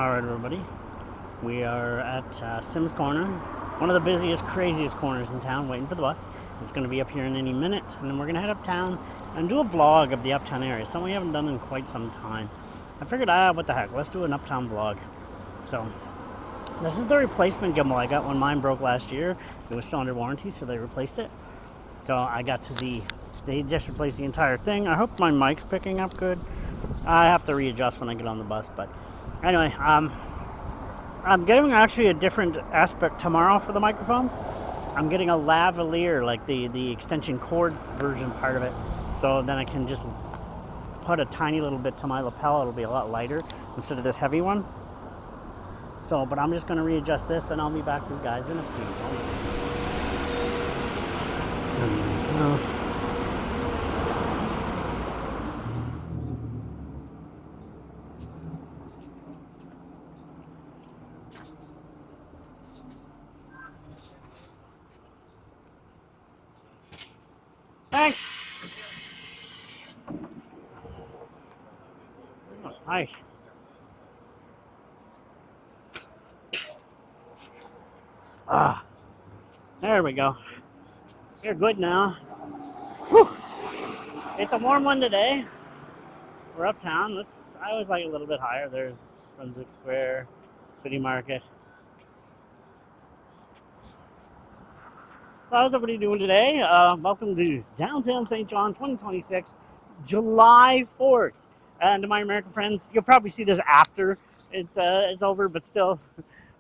Alright everybody, we are at Sims Corner, one of the busiest, craziest corners in town, waiting for the bus. It's going to be up here in any minute, and then we're going to head uptown and do a vlog of the uptown area, something we haven't done in quite some time. I figured, what the heck, let's do an uptown vlog. So, this is the replacement gimbal I got when mine broke last year. It was still under warranty, so they replaced it. So I got to they just replaced the entire thing. I hope my mic's picking up good. I have to readjust when I get on the bus, but anyway, I'm getting actually a different aspect tomorrow for the microphone. I'm getting a lavalier, like the extension cord version part of it, so then I can just put a tiny little bit to my lapel. It'll be a lot lighter instead of this heavy one. So, but I'm just going to readjust this, and I'll be back with you guys in a few. There we go. Thanks. Oh, hi. There we go. You're good now. Whew. It's a warm one today. We're uptown. I always like it a little bit higher. There's Brunswick Square, City Market. So how's everybody doing today? Welcome to downtown Saint John 2026, July 4th. And to my American friends, you'll probably see this after it's over, but still,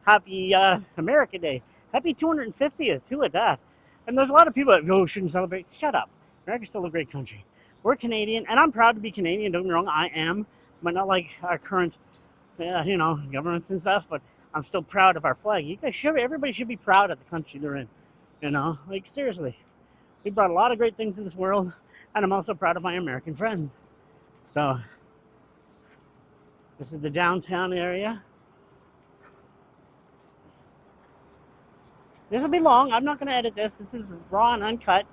happy American Day. Happy 250th too at that. And there's a lot of people that go, shouldn't celebrate. Shut up. America's still a great country. We're Canadian, and I'm proud to be Canadian. Don't get me wrong, I am, but not like our current, governments and stuff. But I'm still proud of our flag. Everybody should be proud of the country they're in. Like seriously, we brought a lot of great things to this world, and I'm also proud of my American friends. So, this is the downtown area. This will be long. I'm not going to edit this. This is raw and uncut.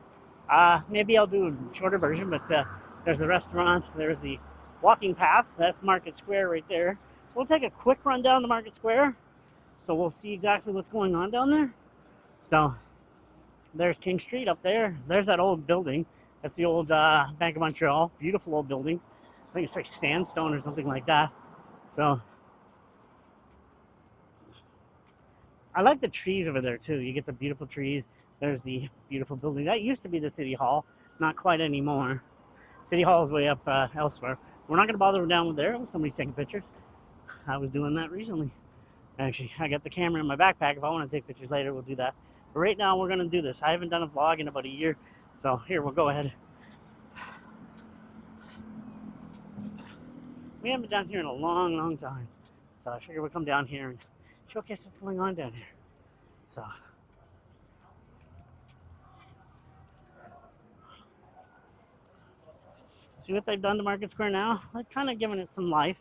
Maybe I'll do a shorter version, but there's the restaurant. There's the walking path. That's Market Square right there. We'll take a quick run down to Market Square, so we'll see exactly what's going on down there. So, there's King Street up there. There's that old building. That's the old Bank of Montreal. Beautiful old building. I think it's like sandstone or something like that. So, I like the trees over there too. You get the beautiful trees. There's the beautiful building. That used to be the City Hall. Not quite anymore. City Hall is way up elsewhere. We're not going to bother down there. Somebody's taking pictures. I was doing that recently. Actually, I got the camera in my backpack. If I want to take pictures later, we'll do that. But right now, we're going to do this. I haven't done a vlog in about a year. So here, we'll go ahead. We haven't been down here in a long, long time. So I figured we'll come down here and showcase what's going on down here. So, see what they've done to Market Square now? They're kind of giving it some life.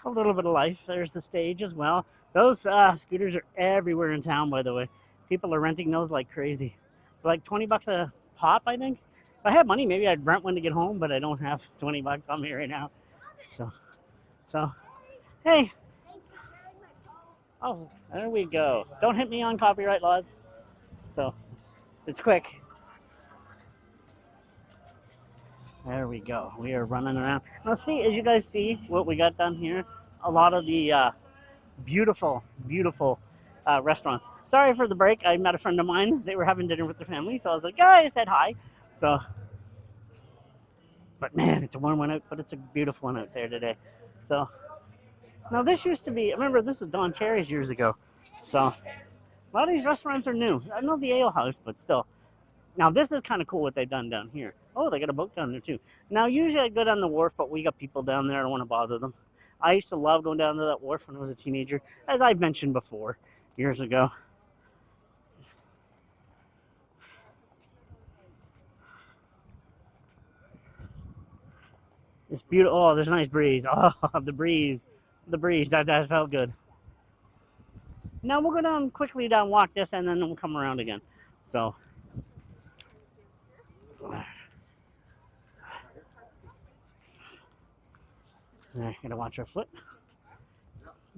A little bit of life. There's the stage as well. Those scooters are everywhere in town, by the way. People are renting those like crazy. For like 20 bucks a pop, I think. If I had money, maybe I'd rent one to get home, but I don't have 20 bucks on me right now. So, hey. Oh, there we go. Don't hit me on copyright laws. So, it's quick. There we go. We are running around. Now see, as you guys see what we got down here, a lot of the beautiful, beautiful restaurants. Sorry for the break. I met a friend of mine. They were having dinner with their family, so I was like, yeah, I said hi. So, but man, it's a warm one out, but it's a beautiful one out there today. So, now this used to be, I remember this was Don Cherry's years ago. So, a lot of these restaurants are new. I know the Ale House, but still. Now this is kind of cool what they've done down here. Oh, they got a boat down there too. Now usually I go down the wharf, but we got people down there. I don't want to bother them. I used to love going down to that wharf when I was a teenager, as I've mentioned before, years ago. It's beautiful. Oh, there's a nice breeze. Oh, the breeze. The breeze. That felt good. Now we'll go down quickly walk this, and then we'll come around again. So. Gotta watch our foot.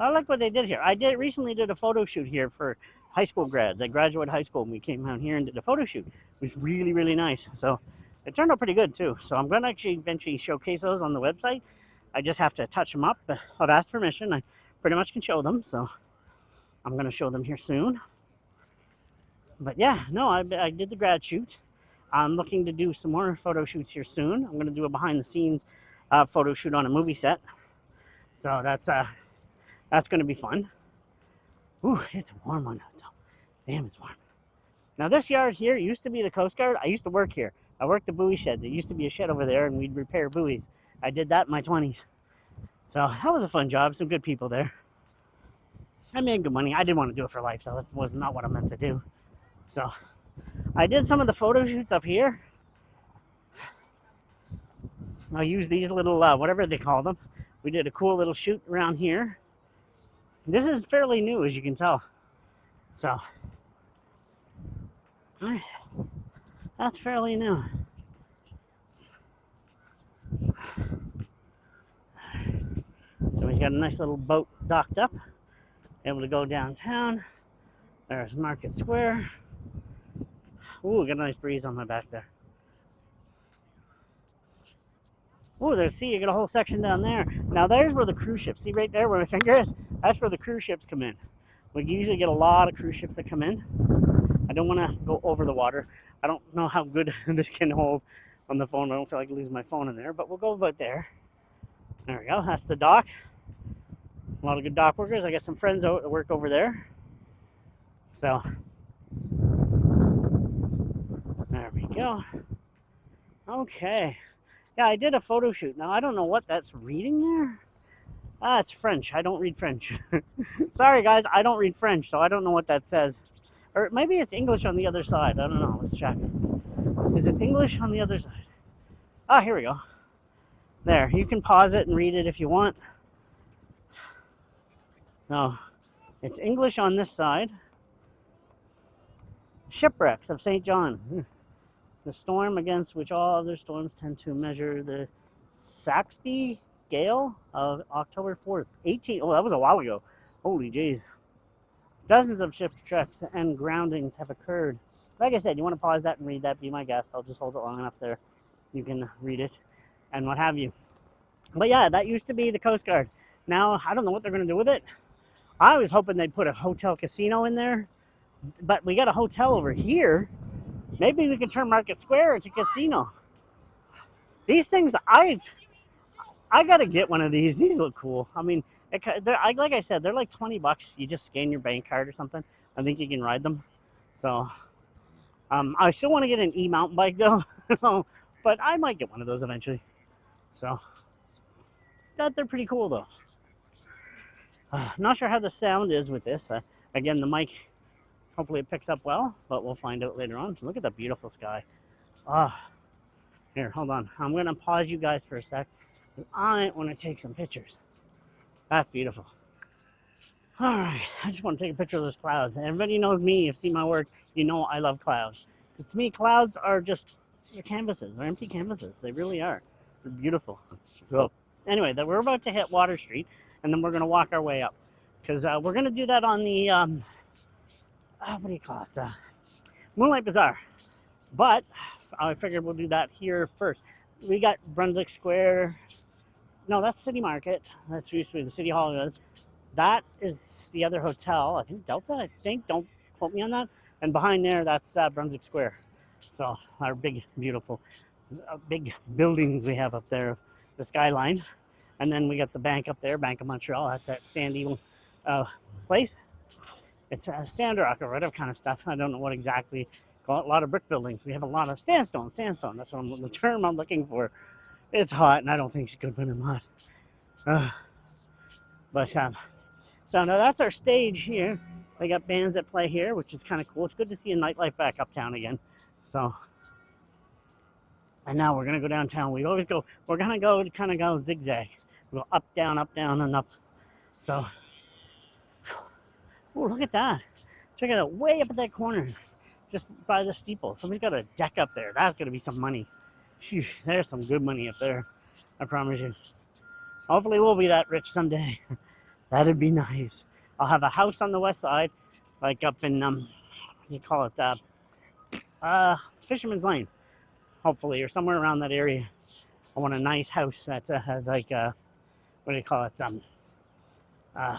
I like what they did here. I recently did a photo shoot here for high school grads. I graduated high school and we came out here and did a photo shoot. It was really, really nice. So it turned out pretty good too. So I'm going to actually eventually showcase those on the website. I just have to touch them up. I've asked permission. I pretty much can show them. So I'm going to show them here soon. But yeah, no, I did the grad shoot. I'm looking to do some more photo shoots here soon. I'm going to do a behind the scenes photo shoot on a movie set. So that's going to be fun. Ooh, it's warm on that top. Damn, it's warm. Now this yard here used to be the Coast Guard. I used to work here. I worked the buoy shed. There used to be a shed over there and we'd repair buoys. I did that in my 20s. So that was a fun job. Some good people there. I made good money. I didn't want to do it for life, so that was not what I meant to do. So I did some of the photo shoots up here. I'll use these little, whatever they call them. We did a cool little shoot around here. This is fairly new, as you can tell. So that's fairly new. So he's got a nice little boat docked up, able to go downtown. There's Market Square. Ooh, got a nice breeze on my back there. Ooh, see, you got a whole section down there. Now there's where the cruise ships, see right there where my finger is? That's where the cruise ships come in. We usually get a lot of cruise ships that come in. I don't want to go over the water. I don't know how good this can hold on the phone. I don't feel like losing my phone in there, but we'll go about there. There we go, that's the dock. A lot of good dock workers. I got some friends that work over there. So, there we go. Okay. Yeah, I did a photo shoot. Now, I don't know what that's reading there. Ah, it's French. I don't read French. Sorry, guys. I don't read French, so I don't know what that says. Or maybe it's English on the other side. I don't know. Let's check. Is it English on the other side? Ah, here we go. There. You can pause it and read it if you want. No. It's English on this side. Shipwrecks of St. John. The storm against which all other storms tend to measure the Saxby gale of October 4th, 18. Oh, that was a while ago. Holy jeez. Dozens of shipwrecks and groundings have occurred. Like I said, you want to pause that and read that, be my guest. I'll just hold it long enough there. You can read it and what have you. But yeah, that used to be the Coast Guard. Now, I don't know what they're going to do with it. I was hoping they'd put a hotel casino in there, but we got a hotel over here. Maybe we can turn Market Square into a casino. These things, I got to get one of these. These look cool. I mean, like I said, they're like 20 bucks. You just scan your bank card or something. I think you can ride them. So, I still want to get an e-mountain bike though. But I might get one of those eventually. So, they're pretty cool though. Not sure how the sound is with this. Again, the mic, hopefully it picks up well, but we'll find out later on. Look at the beautiful sky. Here, hold on. I'm going to pause you guys for a sec. I want to take some pictures. That's beautiful. All right, I just want to take a picture of those clouds. Everybody knows me, you've seen my work, you know I love clouds. Because to me, clouds are just, they're canvases. They're empty canvases. They really are. They're beautiful. So, anyway, we're about to hit Water Street, and then we're going to walk our way up. Because we're going to do that on the, what do you call it? Moonlight Bazaar. But I figured we'll do that here first. We got Brunswick Square. No, that's City Market. That's used to be the City Hall. That is the other hotel. I think Delta, I think. Don't quote me on that. And behind there, that's Brunswick Square. So our big, beautiful, big buildings we have up there, the skyline. And then we got the bank up there, Bank of Montreal. That's that sandy place. It's sand rock or whatever kind of stuff. I don't know what exactly. A lot of brick buildings. We have a lot of sandstone. Sandstone. That's what the term I'm looking for. It's hot, and I don't think it's good when I'm hot. So now that's our stage here. They got bands that play here, which is kind of cool. It's good to see a nightlife back uptown again. So, and now we're gonna go downtown. We always go. We're gonna go kind of go zigzag. We go up, down, and up. So, oh, look at that! Check it out, way up at that corner. Just by the steeple. Somebody's got a deck up there. That's going to be some money. Phew, there's some good money up there. I promise you. Hopefully we'll be that rich someday. That'd be nice. I'll have a house on the west side, like up in what do you call it? Fisherman's Lane, hopefully, or somewhere around that area. I want a nice house that has like what do you call it? Uh,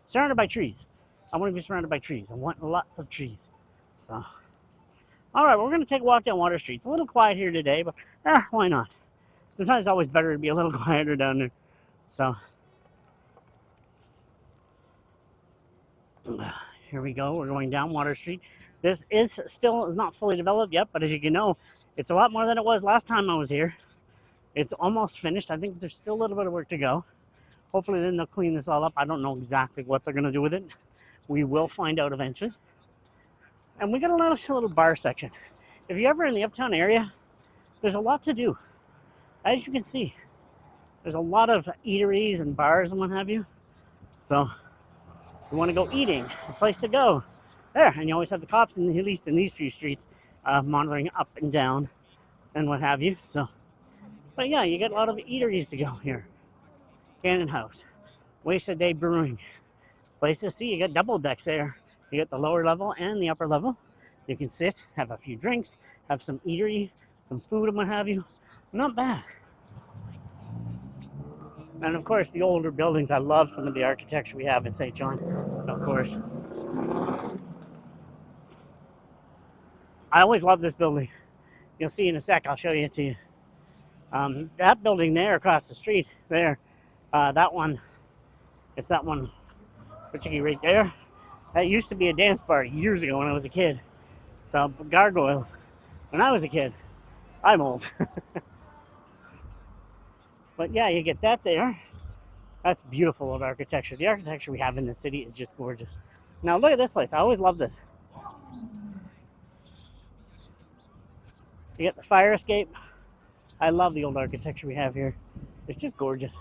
surrounded by trees. I want to be surrounded by trees. I want lots of trees. So, all right, we're going to take a walk down Water Street. It's a little quiet here today, but why not? Sometimes it's always better to be a little quieter down there. So, here we go. We're going down Water Street. This is still not fully developed yet, but as you can know, it's a lot more than it was last time I was here. It's almost finished. I think there's still a little bit of work to go. Hopefully then they'll clean this all up. I don't know exactly what they're going to do with it. We will find out eventually. And we got a nice little bar section. If you're ever in the uptown area, there's a lot to do. As you can see, there's a lot of eateries and bars and what have you. So if you want to go eating, a place to go. There, and you always have the cops, at least in these few streets, monitoring up and down and what have you. So, but yeah, you get a lot of eateries to go here. Cannon House, Wasted Day Brewing. Place to see, you got double decks there. You got the lower level and the upper level. You can sit, have a few drinks, have some eatery, some food and what have you. Not bad. And of course, the older buildings. I love some of the architecture we have in Saint John, of course. I always love this building. You'll see in a sec, I'll show it to you. That building there across the street, there, that one, it's that one particularly right there. That used to be a dance bar years ago when I was a kid. So, Gargoyles, when I was a kid. I'm old. But yeah, you get that there. That's beautiful old architecture. The architecture we have in the city is just gorgeous. Now look at this place. I always love this. You get the fire escape. I love the old architecture we have here. It's just gorgeous.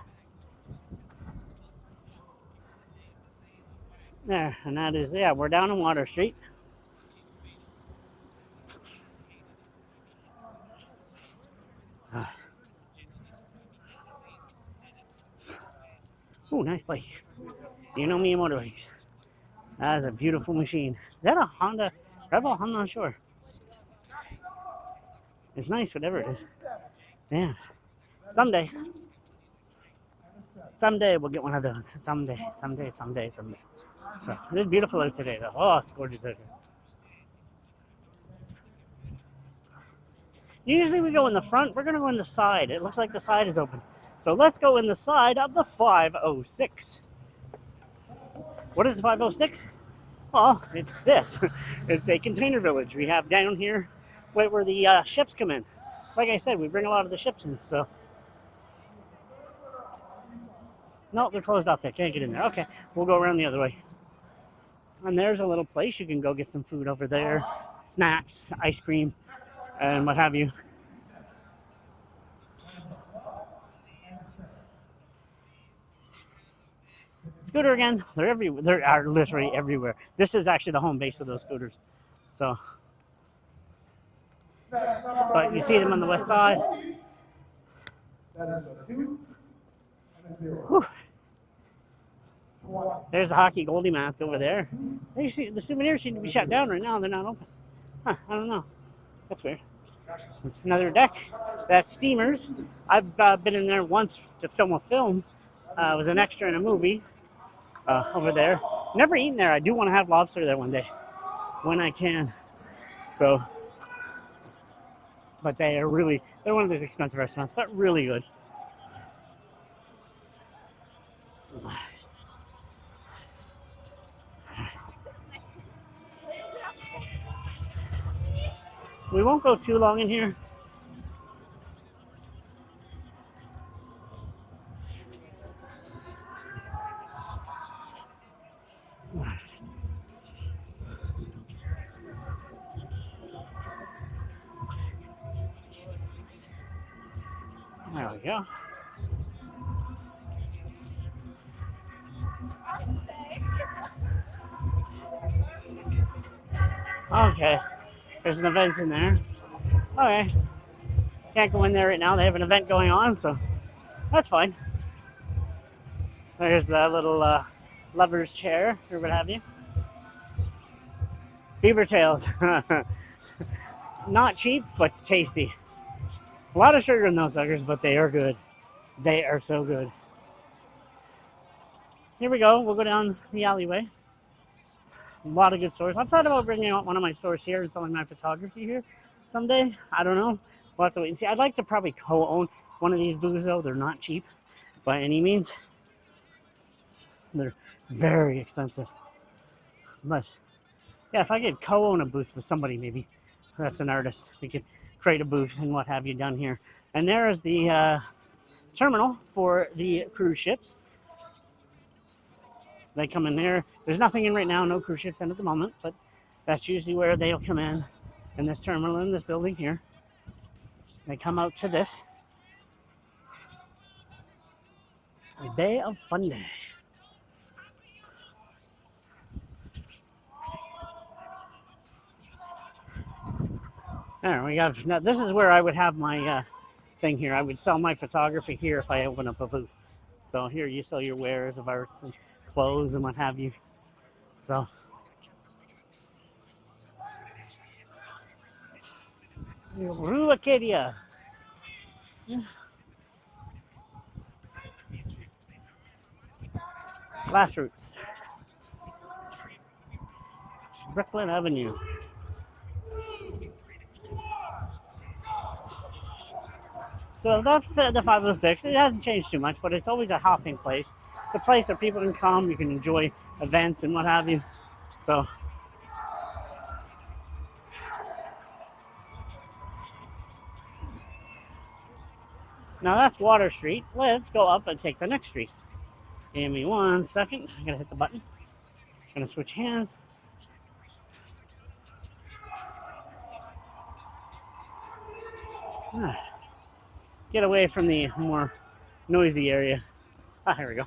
There, and that is, yeah, we're down on Water Street. Oh, nice bike. You know me and motorbikes. That is a beautiful machine. Is that a Honda Rebel? I'm not sure. It's nice, whatever it is. Yeah. Someday we'll get one of those. Someday. So, it's beautiful out today, though. Oh, it's gorgeous out here. Usually we go in the front. We're going to go in the side. It looks like the side is open. So let's go in the side of the 506. What is the 506? Oh, it's this. It's a container village we have down here where the ships come in. Like I said, we bring a lot of the ships in, so. No, they're closed off there. Can't get in there. Okay, we'll go around the other way. And there's a little place. You can go get some food over there. Snacks, ice cream, and what have you. Scooter again. They're everywhere. They are literally everywhere. This is actually the home base of those scooters. So, but you see them on the west side. Whew. There's the hockey goalie mask over there. You see, the souvenirs seem to be shut down right now. They're not open. Huh, I don't know. That's weird. Another deck. That's Steamers. I've been in there once to film a film. I was an extra in a movie over there. Never eaten there. I do want to have lobster there one day when I can. So, but they're one of those expensive restaurants, but really good. We won't go too long in here. There we go. Okay, there's an event in there. Okay, can't go in there right now. They have an event going on, so that's fine. There's that little lover's chair or what have you. Beaver tails. Not cheap, but tasty. A lot of sugar in those suckers, but they are good. They are so good. Here we go. We'll go down the alleyway. A lot of good stores. I've thought about bringing out one of my stores here and selling my photography here someday. I don't know. We'll have to wait and see. I'd like to probably co-own one of these booths, though. They're not cheap by any means. They're very expensive. But yeah, if I could co-own a booth with somebody, maybe that's an artist, we could create a booth and what have you down here. And there is the terminal for the cruise ships. They come in there. There's nothing in right now, no cruise ships in at the moment, but that's usually where they'll come in this terminal, in this building here. They come out to this. Bay of Fundy. There we go. Now this is where I would have my thing here. I would sell my photography here if I open up a booth. So here you sell your wares of arts and clothes and what have you. So Rue Acadia. Glassroots. Brooklyn Avenue. So that's the 506. It hasn't changed too much, but it's always a hopping place. It's a place where people can come, you can enjoy events and what have you. So now that's Water Street. Let's go up and take the next street. Give me 1 second. I'm gonna hit the button. Gonna switch hands. Get away from the more noisy area. Ah, here we go.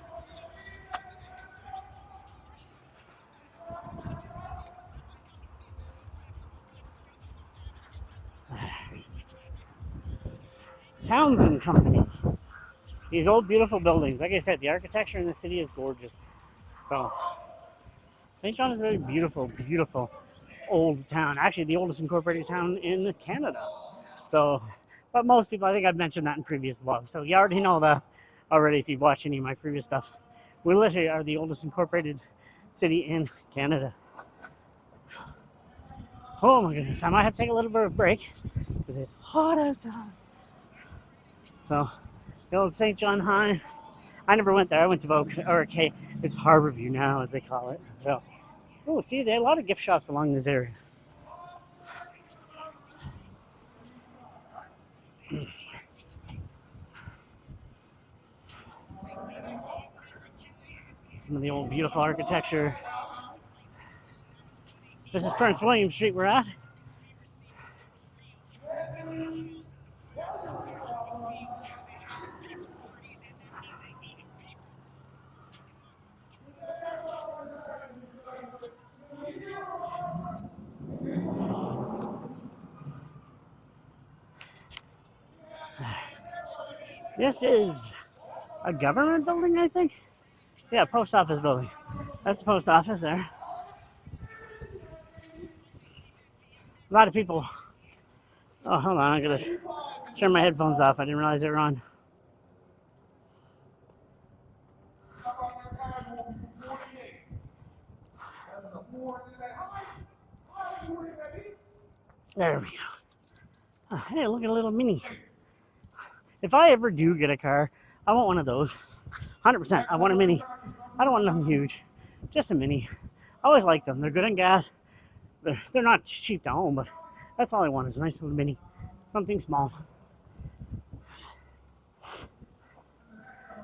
Townsend Company. These old, beautiful buildings. Like I said, the architecture in the city is gorgeous. So, St. John is a very beautiful, beautiful old town. Actually, the oldest incorporated town in Canada. So, but most people, I think I've mentioned that in previous vlogs. So you already know that already if you've watched any of my previous stuff. We literally are the oldest incorporated city in Canada. Oh my goodness, I might have to take a little bit of a break because it's hot outside. So, the old St. John High. I never went there. I went to okay, it's Harborview now, as they call it. So, oh, see, there are a lot of gift shops along this area. Some of the old, beautiful architecture. This is Prince William Street we're at. This is a government building, I think. Yeah, post office building. That's the post office there. A lot of people. Oh, hold on. I'm going to turn my headphones off. I didn't realize they were on. There we go. Oh, hey, look at a little Mini. If I ever do get a car, I want one of those. 100%. I want a Mini. I don't want nothing huge. Just a Mini. I always like them. They're good on gas. They're not cheap to own, but that's all I want is a nice little Mini. Something small.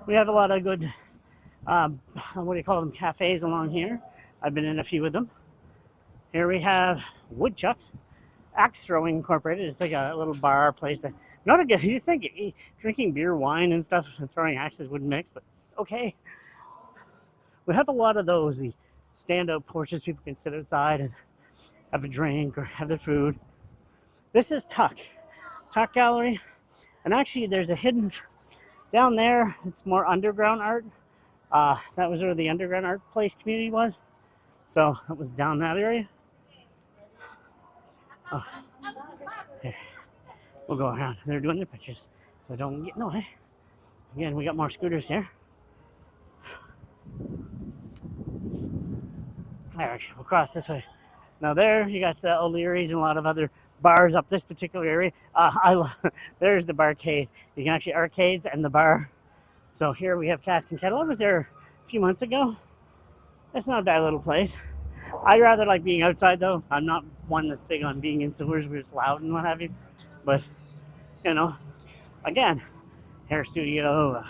We have a lot of good, what do you call them, cafes along here. I've been in a few of them. Here we have Woodchucks, Axe Throwing Incorporated. It's like a little bar place that, not a good, you think drinking beer, wine and stuff and throwing axes wouldn't mix, but okay. We have a lot of those, the stand-up porches people can sit outside and have a drink or have their food. This is Tuck Gallery. And actually there's a hidden, down there, it's more underground art. That was where the underground art place community was. So it was down that area. Oh, here. We'll go around. They're doing their pictures, so don't get in the way. Again, we got more scooters here. Actually, we'll cross this way. Now there, you got O'Leary's and a lot of other bars up this particular area. There's the barcade. You can actually arcades and the bar. So here we have Cask and Kettle. I was there a few months ago. It's not a bad little place. I rather like being outside though. I'm not one that's big on being in sewers where it's loud and what have you. But you know, again, hair studio.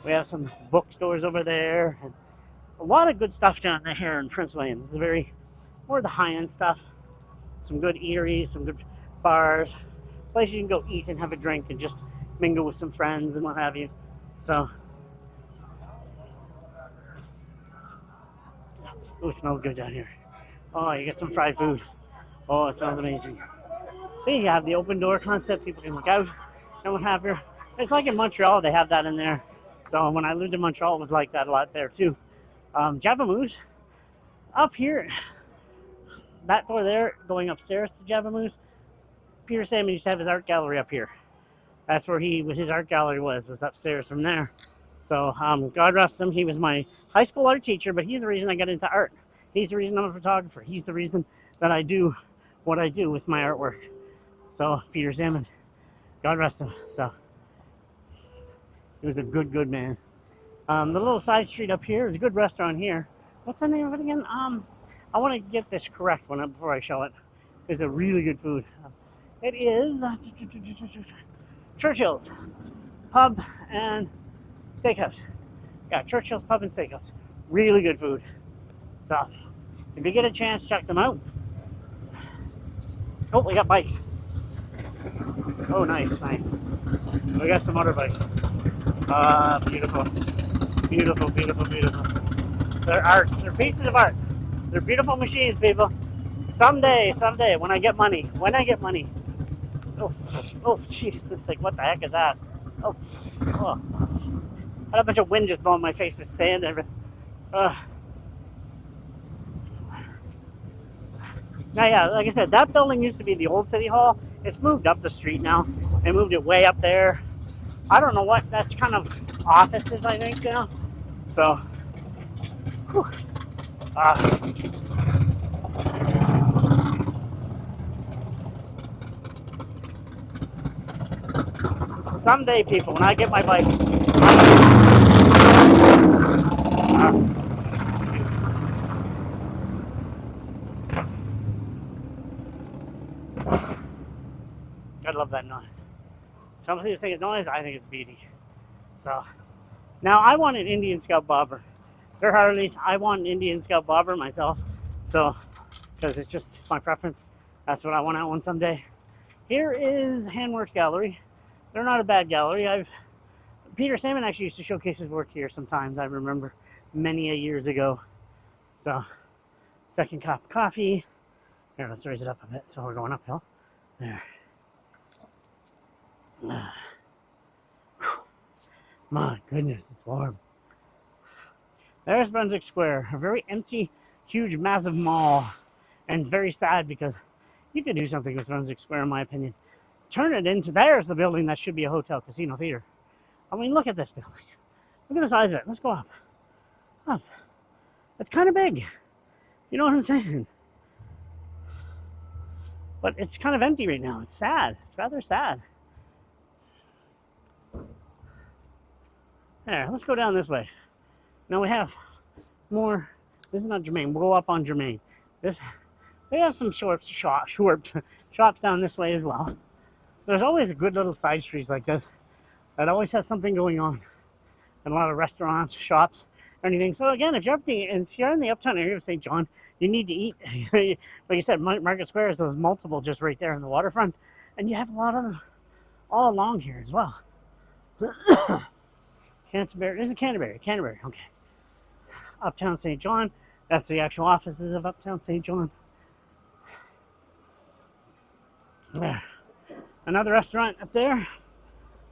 We have some bookstores over there, and a lot of good stuff down there here in Prince William. This is very more the high-end stuff. Some good eateries, some good bars, place you can go eat and have a drink and just mingle with some friends and what have you. So, oh, it smells good down here. Oh, you get some fried food. Oh, it smells amazing. See, you have the open door concept. People can look out and what have you. It's like in Montreal, they have that in there. So when I lived in Montreal, it was like that a lot there too. Java Moose, up here, that door there, going upstairs to Java Moose, Peter Saini used to have his art gallery up here. That's where his art gallery was upstairs from there. So God rest him, he was my high school art teacher, but he's the reason I got into art. He's the reason I'm a photographer. He's the reason that I do what I do with my artwork. So Peter Saini, God rest him. So he was a good man. The little side street up here is a good restaurant here. What's the name of it again? I want to get this correct one before I show it. It's a really good food. It is Churchill's Pub and Steakhouse. Yeah, Churchill's Pub and Steakhouse. Really good food. So, if you get a chance, check them out. Oh, we got bikes. Oh, nice. We got some motorbikes. Beautiful. They're arts. They're pieces of art. They're beautiful machines, people. Someday, when I get money. Oh, jeez. It's like, what the heck is that? Oh. I had a bunch of wind just blowing my face with sand and everything. Now, yeah, like I said, that building used to be the old City Hall. It's moved up the street now. They moved it way up there. I don't know what. That's kind of offices, I think, now. So, whew. Someday, people, when I get my bike, I love that noise. Some people think it's noise, I think it's beauty. So, now I want an Indian Scout Bobber. They're Harleys. I want an Indian Scout Bobber myself. So, because it's just my preference. That's what I want out one someday. Here is Handworks Gallery. They're not a bad gallery. Peter Saini actually used to showcase his work here sometimes. I remember many a years ago. So, second cup of coffee. Here, let's raise it up a bit so we're going uphill. There. My goodness, it's warm. There's Brunswick Square, a very empty, huge, massive mall, and very sad because you could do something with Brunswick Square, in my opinion. Turn it into, there's the building that should be a hotel, casino, theater. I mean, look at this building. Look at the size of it. Let's go up. Up. It's kind of big. You know what I'm saying? But it's kind of empty right now. It's sad. It's rather sad. There, let's go down this way. Now we have more. This is not Germain. We'll go up on Germain. They have some shops down this way as well. There's always a good little side streets like this that always have something going on, and a lot of restaurants, shops, anything. So again, if you're in the uptown area of St. John, you need to eat. Like I said, Market Square is those multiple just right there on the waterfront, and you have a lot of them all along here as well. Canterbury. This is Canterbury. Okay. Uptown St. John. That's the actual offices of Uptown St. John. There. Another restaurant up there.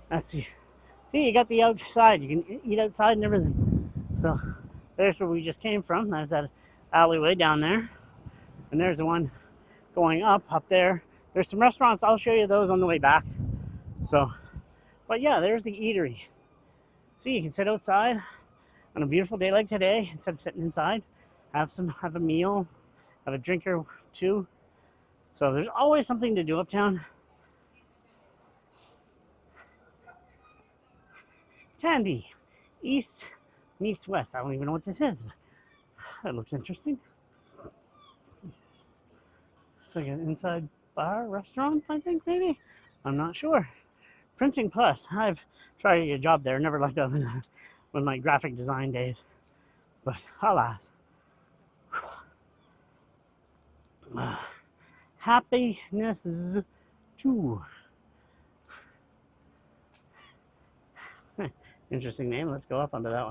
That's the See, you got the outside. You can eat outside and everything. So there's where we just came from. There's that alleyway down there. And there's the one going up there. There's some restaurants. I'll show you those on the way back. So, but yeah, there's the eatery. See, you can sit outside on a beautiful day like today instead of sitting inside. Have a meal, have a drink or two. So there's always something to do uptown. Tandy, east meets west. I don't even know what this is. That looks interesting. It's like an inside bar, restaurant, I think, maybe? I'm not sure. Printing Plus. I've tried to get a job there. Never liked that with my graphic design days. But alas. Happiness 2. Interesting name. Let's go up onto that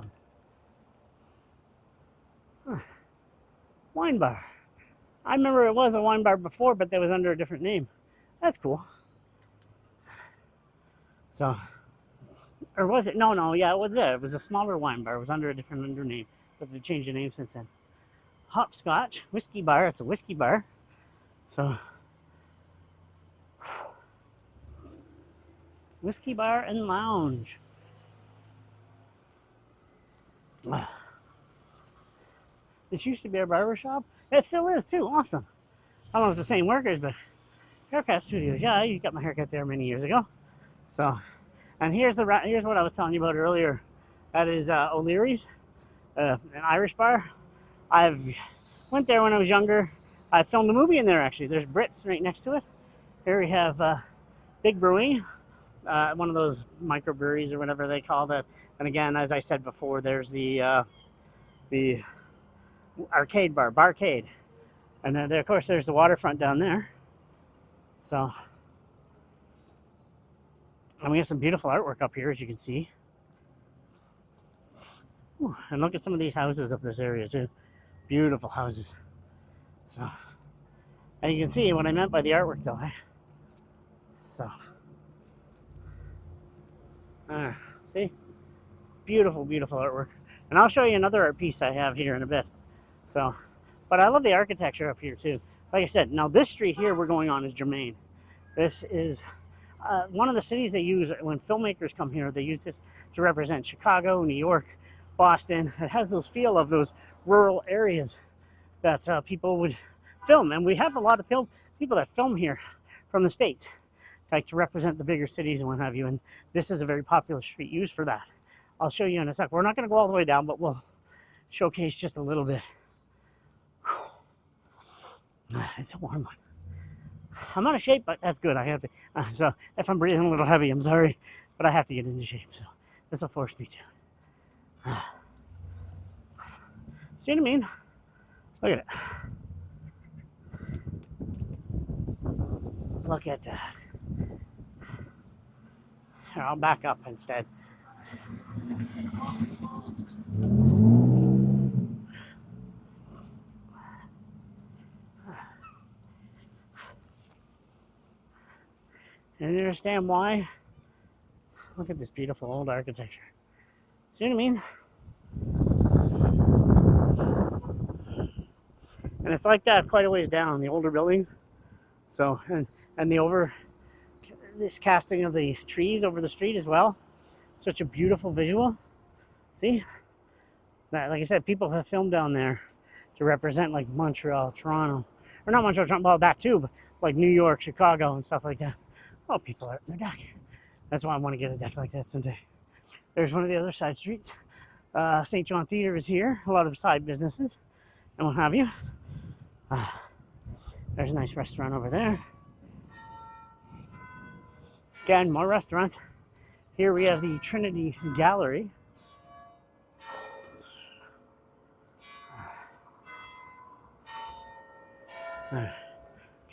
one. Wine bar. I remember it was a wine bar before, but that was under a different name. That's cool. So, or was it? No, yeah, it was it. It was a smaller wine bar. It was under a different name, but they changed the name since then. Hopscotch whiskey bar. It's a whiskey bar. So, whiskey bar and lounge. This used to be a barber shop. It still is too. Awesome. I don't know if it's the same workers, but haircut studios. Yeah, you got my haircut there many years ago. So, and here's what I was telling you about earlier. That is O'Leary's, an Irish bar. I've went there when I was younger. I filmed a movie in there actually. There's Brits right next to it. Here we have Big Brewing, one of those microbreweries or whatever they call that. And again, as I said before, there's the arcade bar, Barcade. And then, of course, there's the waterfront down there. So, and we have some beautiful artwork up here, as you can see. Ooh, and look at some of these houses up this area, too. Beautiful houses. So, and you can see what I meant by the artwork, though. So, see? It's beautiful, beautiful artwork. And I'll show you another art piece I have here in a bit. So, but I love the architecture up here too. Like I said, now this street here we're going on is Germain. This is one of the cities they use when filmmakers come here. They use this to represent Chicago, New York, Boston. It has those feel of those rural areas that people would film. And we have a lot of people that film here from the States, like to represent the bigger cities and what have you. And this is a very popular street used for that. I'll show you in a sec. We're not going to go all the way down, but we'll showcase just a little bit. It's a warm one. I'm out of shape, but that's good. I have to. So if I'm breathing a little heavy, I'm sorry, but I have to get into shape. So this will force me to. See what I mean? Look at it. Look at that. Here, I'll back up instead. And you understand why? Look at this beautiful old architecture. See what I mean? And it's like that quite a ways down, the older buildings. So, and this casting of the trees over the street as well. Such a beautiful visual. See? That, like I said, people have filmed down there to represent like Montreal, Toronto. Or not Montreal, Toronto, well, that too, but like New York, Chicago, and stuff like that. Oh, people are in their deck. That's why I want to get a deck like that someday. There's one of the other side streets. St. John Theatre is here. A lot of side businesses and what have you. There's a nice restaurant over there. Again, more restaurants. Here we have the Trinity Gallery.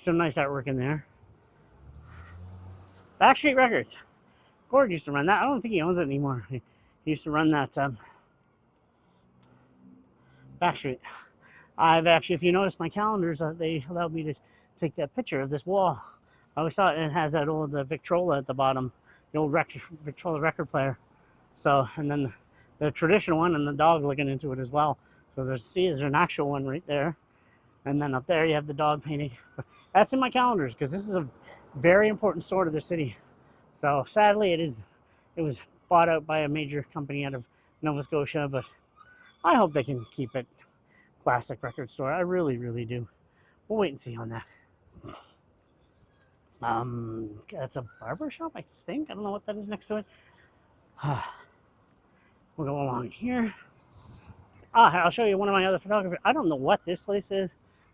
Some nice artwork in there. Backstreet Records. Gord used to run that. I don't think he owns it anymore. He used to run that Backstreet. I've actually, if you notice my calendars, they allowed me to take that picture of this wall. I always thought it has that old Victrola at the bottom, the old Victrola record player. So, and then the traditional one and the dog looking into it as well. So there's an actual one right there. And then up there you have the dog painting. That's in my calendars because this is a very important store to the city. So sadly it was bought out by a major company out of Nova Scotia, but I hope they can keep it classic record store. I really, really do. We'll wait and see on that. That's a barber shop, I think. I don't know what that is next to it. We'll go along here. I'll show you one of my other photographers. I don't know what this place is.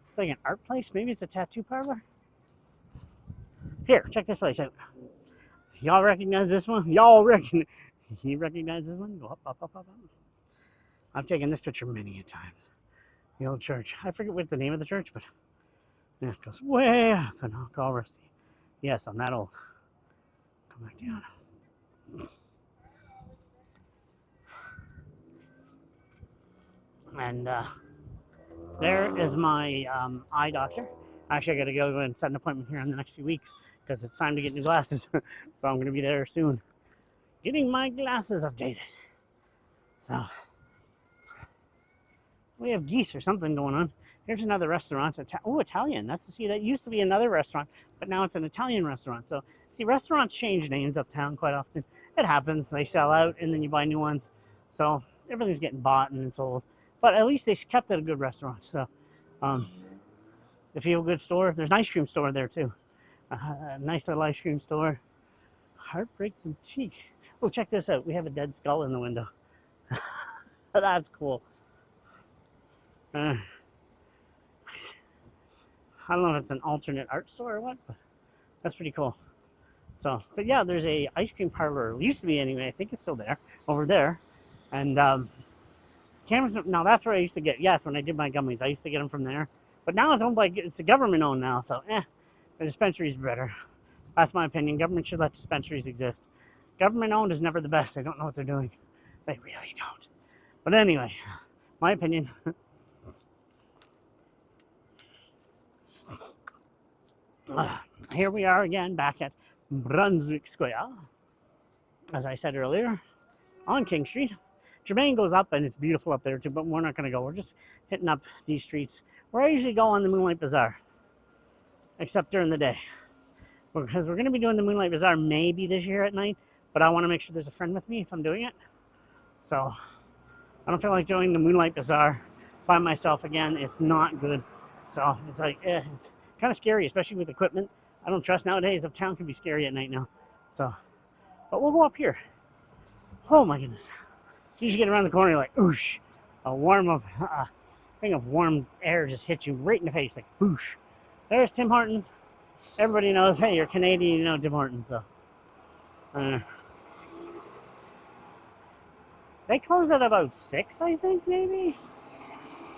It's like an art place. Maybe it's a tattoo parlor. Here, check this place out. Y'all recognize this one? You recognize this one? Go up. I've taken this picture many a times. The old church. I forget what the name of the church, but yeah, it goes way up and all rusty. Yes, I'm that old. Come back down. And there is my eye doctor. Actually, I got to go and set an appointment here in the next few weeks because it's time to get new glasses. So I'm going to be there soon, getting my glasses updated. So we have geese or something going on. Here's another restaurant. Oh, Italian. That used to be another restaurant, but now it's an Italian restaurant. So see, restaurants change names uptown quite often. It happens. They sell out, and then you buy new ones. So everything's getting bought and sold. But at least they kept it a good restaurant. So the Feel Good store. There's an ice cream store there too. A nice little ice cream store. Heartbreak Boutique. Oh, check this out. We have a dead skull in the window. That's cool. I don't know if it's an alternate art store or what, but that's pretty cool. So, but yeah, there's a ice cream parlor. It used to be anyway. I think it's still there, over there. And cameras. Now that's where I used to get. Yes, when I did my gummies, I used to get them from there. But now it's owned by. It's a government owned now. So, the dispensary's better. That's my opinion. Government should let dispensaries exist. Government owned is never the best. They don't know what they're doing. They really don't. But anyway, my opinion. Here we are again back at Brunswick Square, as I said earlier, on King Street. Germain goes up and it's beautiful up there too, but we're not going to go. We're just hitting up these streets where I usually go on the Moonlight Bazaar, except during the day. Because we're going to be doing the Moonlight Bazaar maybe this year at night, but I want to make sure there's a friend with me if I'm doing it. So I don't feel like doing the Moonlight Bazaar by myself again. It's not good. So it's like, it's kind of scary, especially with equipment. I don't trust nowadays. Uptown can be scary at night now. So, but we'll go up here. Oh my goodness. So you just get around the corner, you're like, oosh. A thing of warm air just hits you right in the face, like boosh. There's Tim Hortons. Everybody knows, hey, you're Canadian, you know Tim Hortons, so. They close at about 6, I think, maybe?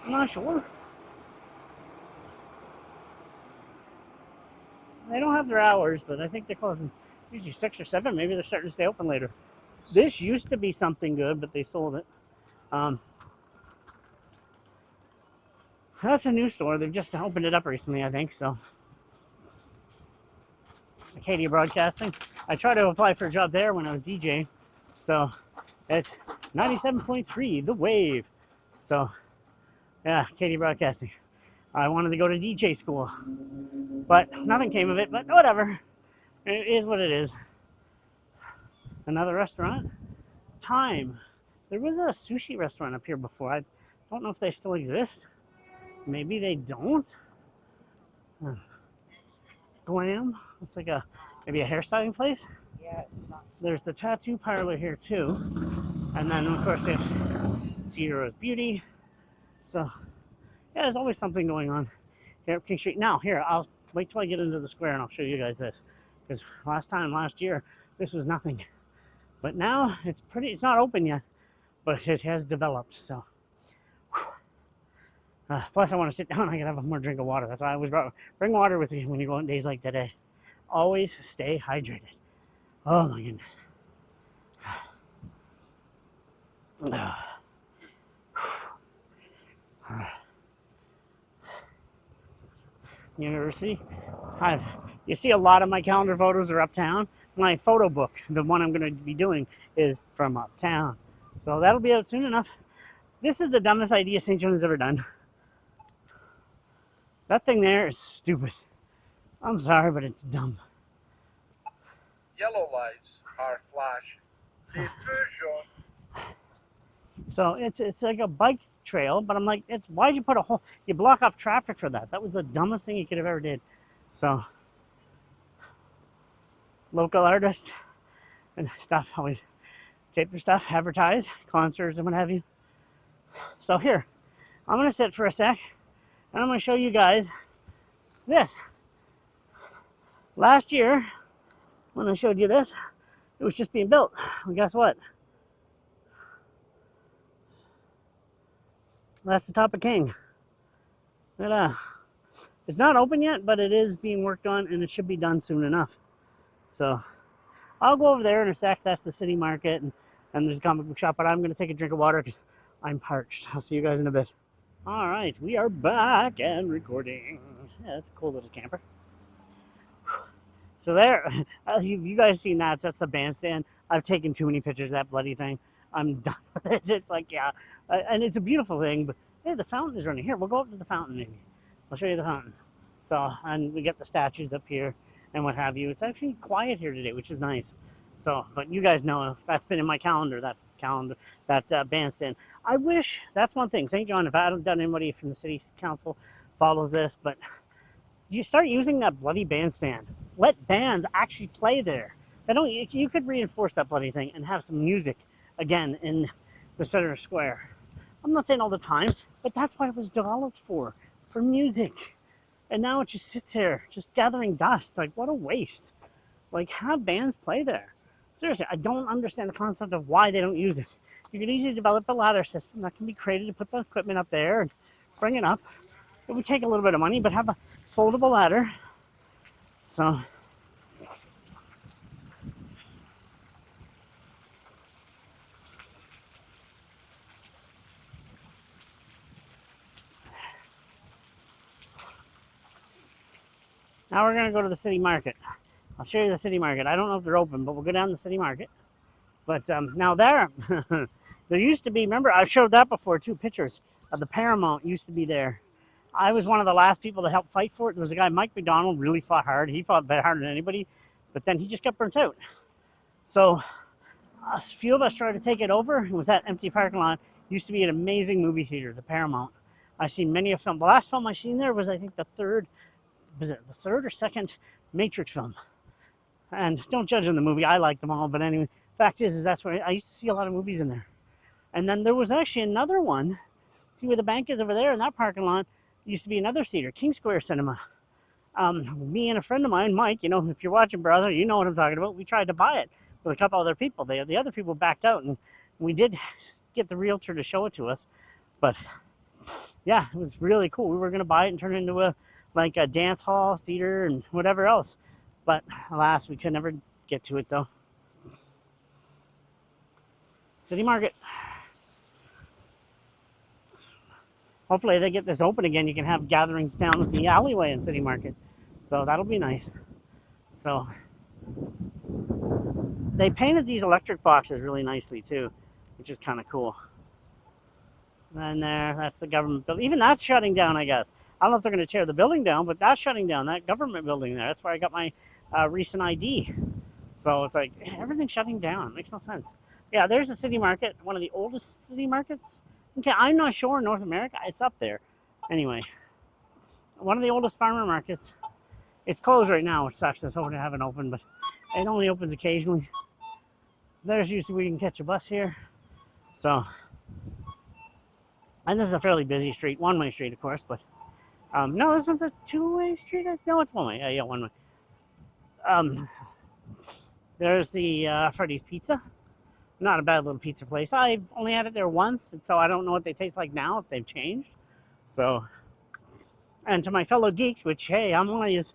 I'm not sure. They don't have their hours, but I think they're closing usually 6 or 7. Maybe they're starting to stay open later. This used to be something good, but they sold it. That's a new store. They've just opened it up recently, I think, so. Acadia Broadcasting. I tried to apply for a job there when I was DJing. So, it's 97.3, The Wave. So, yeah, Acadia Broadcasting. I wanted to go to DJ school, but nothing came of it, but whatever. It is what it is. Another restaurant. Time. There was a sushi restaurant up here before. I don't know if they still exist. Maybe they don't. Glam. It's like maybe a hairstyling place. Yeah, it's not. There's the tattoo parlor here too. And then of course there's Cedar Rose Beauty. So yeah, there's always something going on here at King Street. Now here, I'll wait till I get into the square and I'll show you guys this. Because last year, this was nothing. But now it's not open yet, but it has developed, so. Plus I want to sit down, I can have a more drink of water. That's why I always bring water with you when you go on days like today. Always stay hydrated. Oh my goodness. University. You see a lot of my calendar photos are uptown, my photo book, the one I'm going to be doing, is from uptown. So that'll be out soon enough. This is the dumbest idea St. John has ever done. That thing there is stupid. I'm sorry, but it's dumb. Yellow lights are flashing. So it's like a bike trail, but I'm like, why'd you put a whole, you block off traffic for that? That was the dumbest thing you could have ever did. So local artists and stuff always tape their stuff, advertise concerts and what have you. So here, I'm gonna sit for a sec and I'm gonna show you guys this. Last year, when I showed you this, it was just being built. Well, guess what? That's the top of King. It's not open yet, but it is being worked on and it should be done soon enough. So I'll go over there in a sec. That's the city market and there's a comic book shop, but I'm going to take a drink of water because I'm parched. I'll see you guys in a bit. All right, we are back and recording. Yeah, that's a cool little camper. So there, you guys seen that? That's the bandstand. I've taken too many pictures of that bloody thing. I'm done with it. It's like, yeah, and it's a beautiful thing, but hey, the fountain is running here. We'll go up to the fountain maybe. I'll show you the fountain. So, and we get the statues up here and what have you. It's actually quiet here today, which is nice. So, but you guys know that's been in my calendar, that bandstand. I wish, that's one thing, St. John, if I hadn't done anybody from the city council follows this, but you start using that bloody bandstand. Let bands actually play there. They don't. You could reinforce that bloody thing and have some music again in the center square. I'm not saying all the time, but that's what it was developed for music. And now it just sits there, just gathering dust. Like, what a waste. Like, have bands play there. Seriously, I don't understand the concept of why they don't use it. You could easily develop a ladder system that can be created to put the equipment up there and bring it up. It would take a little bit of money, but have a foldable ladder. So now we're going to go to the city market. I'll show you the city market. I don't know if they're open, but we'll go down to the city market. But now there used to be, remember, I've showed that before too, pictures of the Paramount used to be there. I was one of the last people to help fight for it. There was a guy, Mike McDonald, really fought hard. He fought harder than anybody, but then he just got burnt out. So a few of us tried to take it over. It was that empty parking lot. It used to be an amazing movie theater, the Paramount. I've seen many a film. The last film I seen there was, I think, the third or second Matrix film. And don't judge on the movie. I like them all. But anyway, fact is that's where I used to see a lot of movies in there. And then there was actually another one. See where the bank is over there in that parking lot? Used to be another theater, King Square Cinema. Me and a friend of mine, Mike, if you're watching, brother, you know what I'm talking about. We tried to buy it with a couple other people. The other people backed out, and we did get the realtor to show it to us. But yeah, it was really cool. We were going to buy it and turn it into a dance hall, theater, and whatever else. But alas, we could never get to it though. City Market. Hopefully they get this open again. You can have gatherings down the alleyway in City Market. So that'll be nice. So they painted these electric boxes really nicely too, which is kind of cool. And there, that's the government building. Even that's shutting down, I guess. I don't know if they're going to tear the building down, but that's shutting down, that government building there. That's where I got my recent ID. So it's like, everything's shutting down. It makes no sense. Yeah, there's the city market, one of the oldest city markets. Okay, I'm not sure in North America. It's up there. Anyway, one of the oldest farmer markets. It's closed right now, which sucks. I was hoping to have it open, but it only opens occasionally. There's usually where you can catch a bus here. So, and this is a fairly busy street, one-way street, of course, but no, this one's a two-way street. No, it's one-way. Yeah, one-way. There's the Freddy's Pizza. Not a bad little pizza place. I've only had it there once, so I don't know what they taste like now, if they've changed. So, and to my fellow geeks, which, hey, I'm one of these,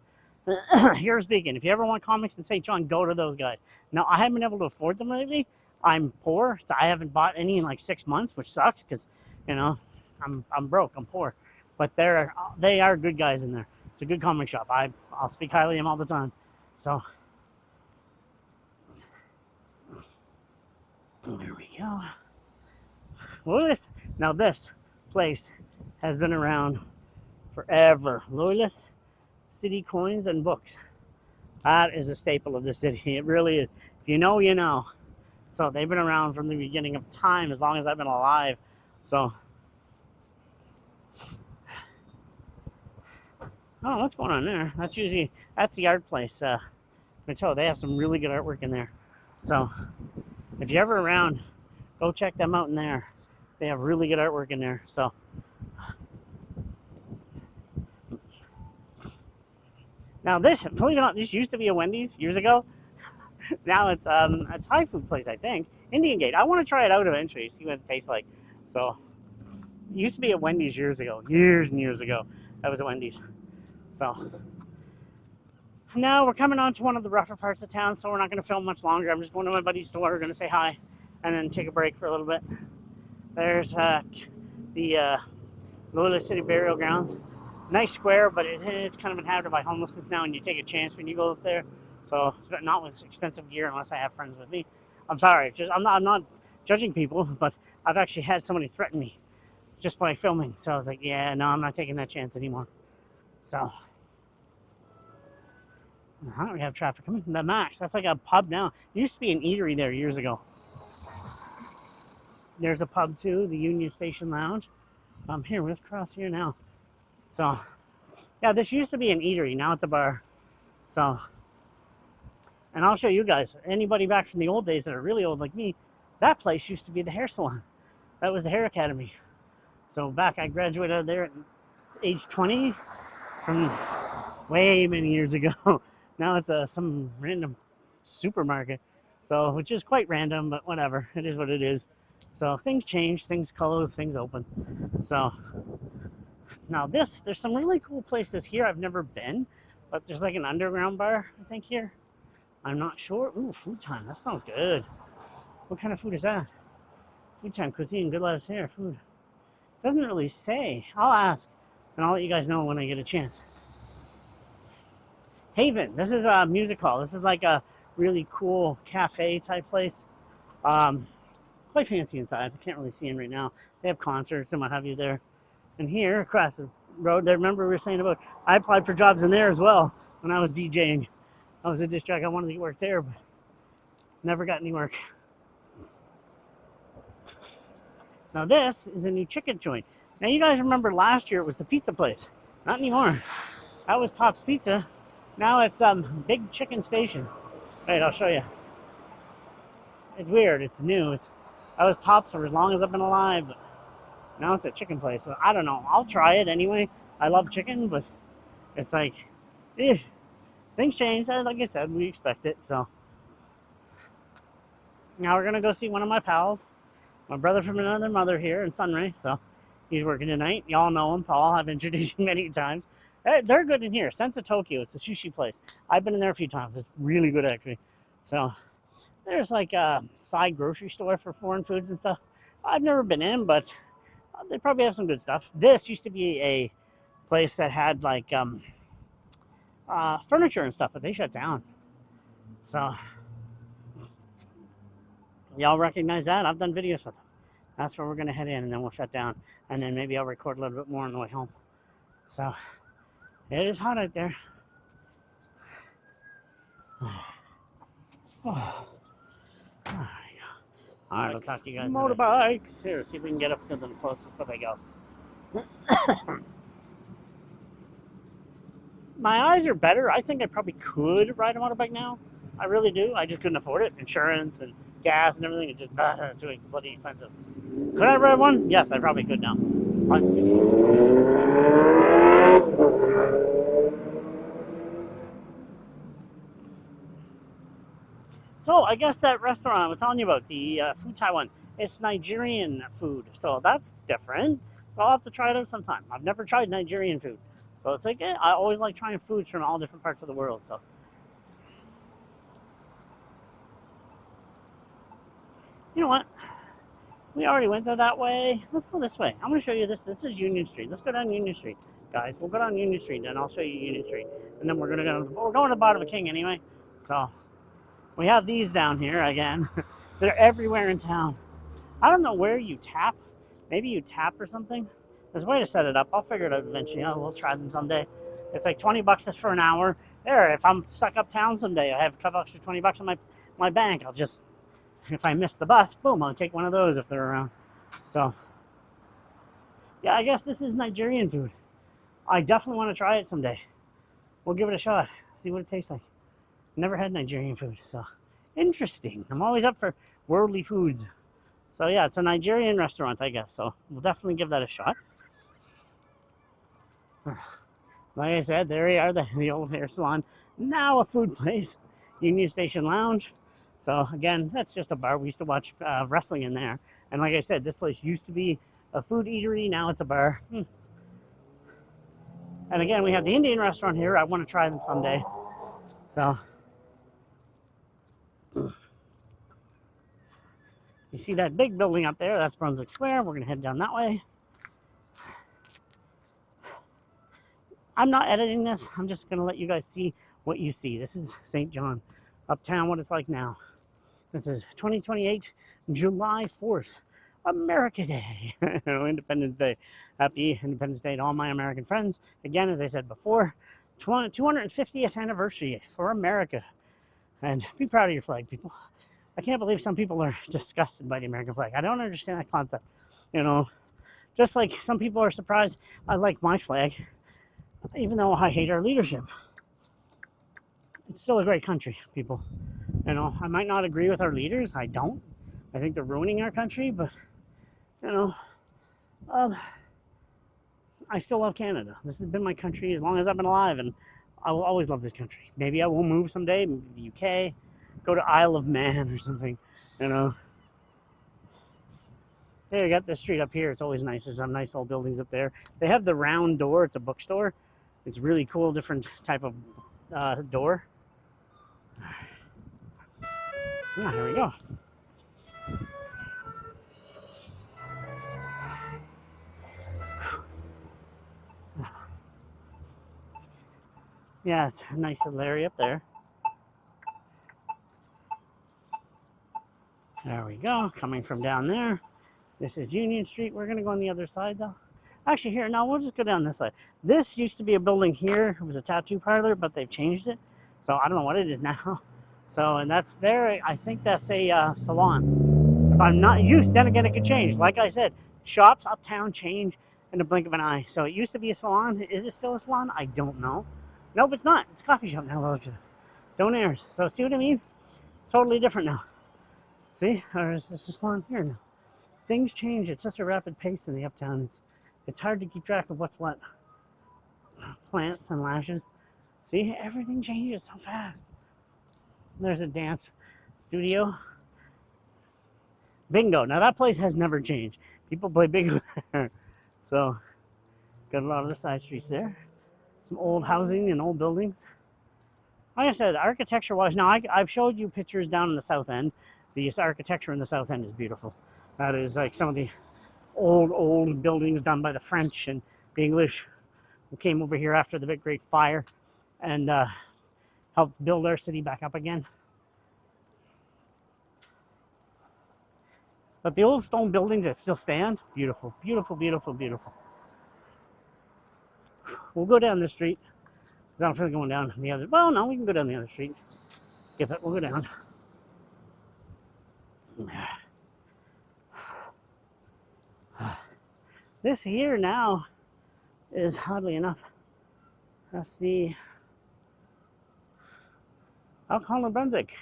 here speaking, if you ever want comics in St. John, go to those guys. Now, I haven't been able to afford them lately. I'm poor, so I haven't bought any in like 6 months, which sucks, because, I'm broke, I'm poor. But they are good guys in there. It's a good comic shop. I'll speak highly of them all the time. So, There we go. Louis. Now this place has been around forever. Louis City Coins and Books. That is a staple of the city. It really is. If you know, you know. So they've been around from the beginning of time, as long as I've been alive. So, oh, what's going on there? That's the art place. They have some really good artwork in there. So, if you're ever around, go check them out in there. They have really good artwork in there. So, now this, believe it or not, this used to be a Wendy's years ago. Now it's a Thai food place, I think. Indian Gate. I want to try it out eventually, see what it tastes like. So, it used to be a Wendy's years ago. Years and years ago. That was a Wendy's. So, now we're coming on to one of the rougher parts of town, so we're not going to film much longer. I'm just going to my buddy's store. We're going to say hi and then take a break for a little bit. There's the Louis City Burial Grounds. Nice square, but it's kind of inhabited by homelessness now, and you take a chance when you go up there. So, not with expensive gear unless I have friends with me. I'm sorry, I'm not judging people, but I've actually had somebody threaten me just by filming. So I was like, yeah, no, I'm not taking that chance anymore. So, we have traffic coming from the Max. That's like a pub now. It used to be an eatery there years ago. There's a pub too, the Union Station Lounge. Here, we're across here now. So, yeah, this used to be an eatery. Now it's a bar. So, and I'll show you guys. Anybody back from the old days that are really old like me, that place used to be the hair salon. That was the hair academy. So back, I graduated there at age 20 from way many years ago. Now it's some random supermarket. So, which is quite random, but whatever. It is what it is. So things change, things close, things open. So now there's some really cool places here I've never been, but there's like an underground bar, I think, here. I'm not sure. Ooh, food time. That smells good. What kind of food is that? Food time, cuisine, good lives here, food. Doesn't really say. I'll ask, and I'll let you guys know when I get a chance. Haven. This is a music hall. This is like a really cool cafe type place. Quite fancy inside. I can't really see in right now. They have concerts and what have you there. And here, across the road, there, remember we were saying about, I applied for jobs in there as well when I was DJing. I was a disc jockey. I wanted to work there, but never got any work. Now this is a new chicken joint. Now you guys remember last year it was the pizza place. Not anymore. That was Top's Pizza. Now it's Big Chicken Station. Wait, I'll show you. It's weird. It's new. That was Top's for as long as I've been alive. But now it's a chicken place. So I don't know. I'll try it anyway. I love chicken, but it's like, things change. Like I said, we expect it. So now we're gonna go see one of my pals, my brother from another mother here in Sunray. So he's working tonight. Y'all know him, Paul. I've introduced him many times. They're good in here. Sense of Tokyo. It's a sushi place. I've been in there a few times. It's really good, actually. So there's like a side grocery store for foreign foods and stuff. I've never been in, but they probably have some good stuff. This used to be a place that had like furniture and stuff, but they shut down. So y'all recognize that? I've done videos with them. That's where we're going to head in, and then we'll shut down. And then maybe I'll record a little bit more on the way home. So it is hot out there. Oh. There we go. All right, I'll talk to you guys. Motorbikes. Here, see if we can get up to them close before they go. My eyes are better. I think I probably could ride a motorbike now. I really do. I just couldn't afford it. Insurance and gas and everything. It's just too bloody expensive. Could I ride one? Yes, I probably could now. So I guess that restaurant I was telling you about, the food Taiwan, it's Nigerian food. So that's different. So I'll have to try it out sometime. I've never tried Nigerian food. So it's like, I always like trying foods from all different parts of the world. So you know what? We already went there that way. Let's go this way. I'm going to show you this. This is Union Street. Let's go down Union Street, guys. We'll go down Union Street, and I'll show you Union Street. And then we're going to go. We're going to the Bottom of King anyway. So we have these down here again. They're everywhere in town. I don't know where you tap. Maybe you tap or something. There's a way to set it up. I'll figure it out eventually. We'll try them someday. It's like $20 just for an hour. There, if I'm stuck uptown someday, I have a couple extra $20 in my bank. I'll just, if I miss the bus, boom, I'll take one of those if they're around. So, yeah, I guess this is Nigerian food. I definitely want to try it someday. We'll give it a shot. See what it tastes like. Never had Nigerian food, so interesting. I'm always up for worldly foods. So yeah, it's a Nigerian restaurant, I guess. So we'll definitely give that a shot. Like I said, there we are, the old hair salon. Now a food place, Union Station Lounge. So again, that's just a bar. We used to watch wrestling in there. And like I said, this place used to be a food eatery. Now it's a bar. And again, we have the Indian restaurant here. I want to try them someday. So you see that big building up there? That's Brunswick Square. We're going to head down that way. I'm not editing this. I'm just going to let you guys see what you see. This is St. John, uptown, what it's like now. This is 2028, July 4th, America Day, Independence Day. Happy Independence Day to all my American friends. Again, as I said before, 250th anniversary for America. And be proud of your flag, people. I can't believe some people are disgusted by the American flag. I don't understand that concept. You know, just like some people are surprised I like my flag, even though I hate our leadership. It's still a great country, people. You know, I might not agree with our leaders. I don't. I think they're ruining our country, but, you know, I still love Canada. This has been my country as long as I've been alive, and I will always love this country. Maybe I will move someday, move to the UK, go to Isle of Man or something, you know. Hey, I got this street up here. It's always nice. There's some nice old buildings up there. They have the round door. It's a bookstore. It's really cool, different type of door. Ah, here we go. Yeah, it's a nice little area up there. There we go. Coming from down there. This is Union Street. We're going to go on the other side, though. Actually, here, no, we'll just go down this side. This used to be a building here. It was a tattoo parlor, but they've changed it. So I don't know what it is now. So, and that's there. I think that's a salon. If I'm not used, then again, it could change. Like I said, shops uptown change in the blink of an eye. So it used to be a salon. Is it still a salon? I don't know. Nope, it's not. It's a coffee shop now. Don't airs. So see what I mean? Totally different now. See, there's a salon here now. Things change at such a rapid pace in the uptown. It's hard to keep track of what's what. Plants and lashes. See, everything changes so fast. There's a dance studio. Bingo. Now that place has never changed. People play bingo there. So, got a lot of the side streets there. Some old housing and old buildings. Like I said, architecture-wise, now I've showed you pictures down in the South End. The architecture in the South End is beautiful. That is like some of the old buildings done by the French and the English who came over here after the big Great Fire and helped build our city back up again. But the old stone buildings that still stand, beautiful, beautiful, beautiful, beautiful. We'll go down this street. I don't feel like going down the other. Well, no, we can go down the other street. Skip it. We'll go down. This here now is, oddly enough, that's the alcohol in Brunswick.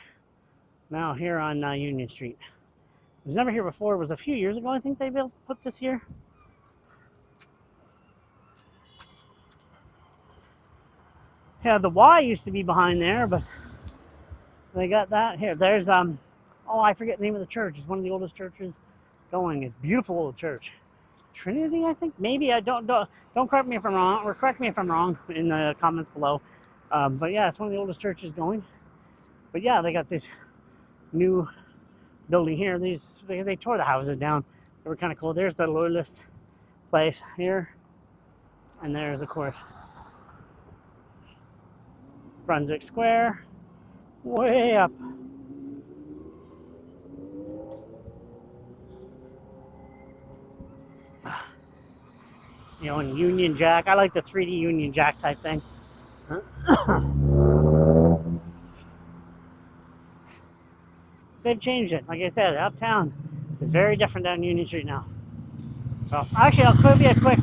Now here on Union Street. It was never here before. It was a few years ago, I think they put this here. Yeah, the Y used to be behind there, but they got that here. There's oh, I forget the name of the church. It's one of the oldest churches going. It's a beautiful old church. Trinity, I think. Maybe I don't correct me if I'm wrong, or correct me if I'm wrong in the comments below. But yeah, it's one of the oldest churches going. But yeah, they got this new building here. They tore the houses down. They were kind of cool. There's the Loyalist place here, and there's of course Brunswick Square, way up. You know, and Union Jack. I like the 3D Union Jack type thing. They've changed it. Like I said, uptown is very different down Union Street now. So actually, I'll give you a quick.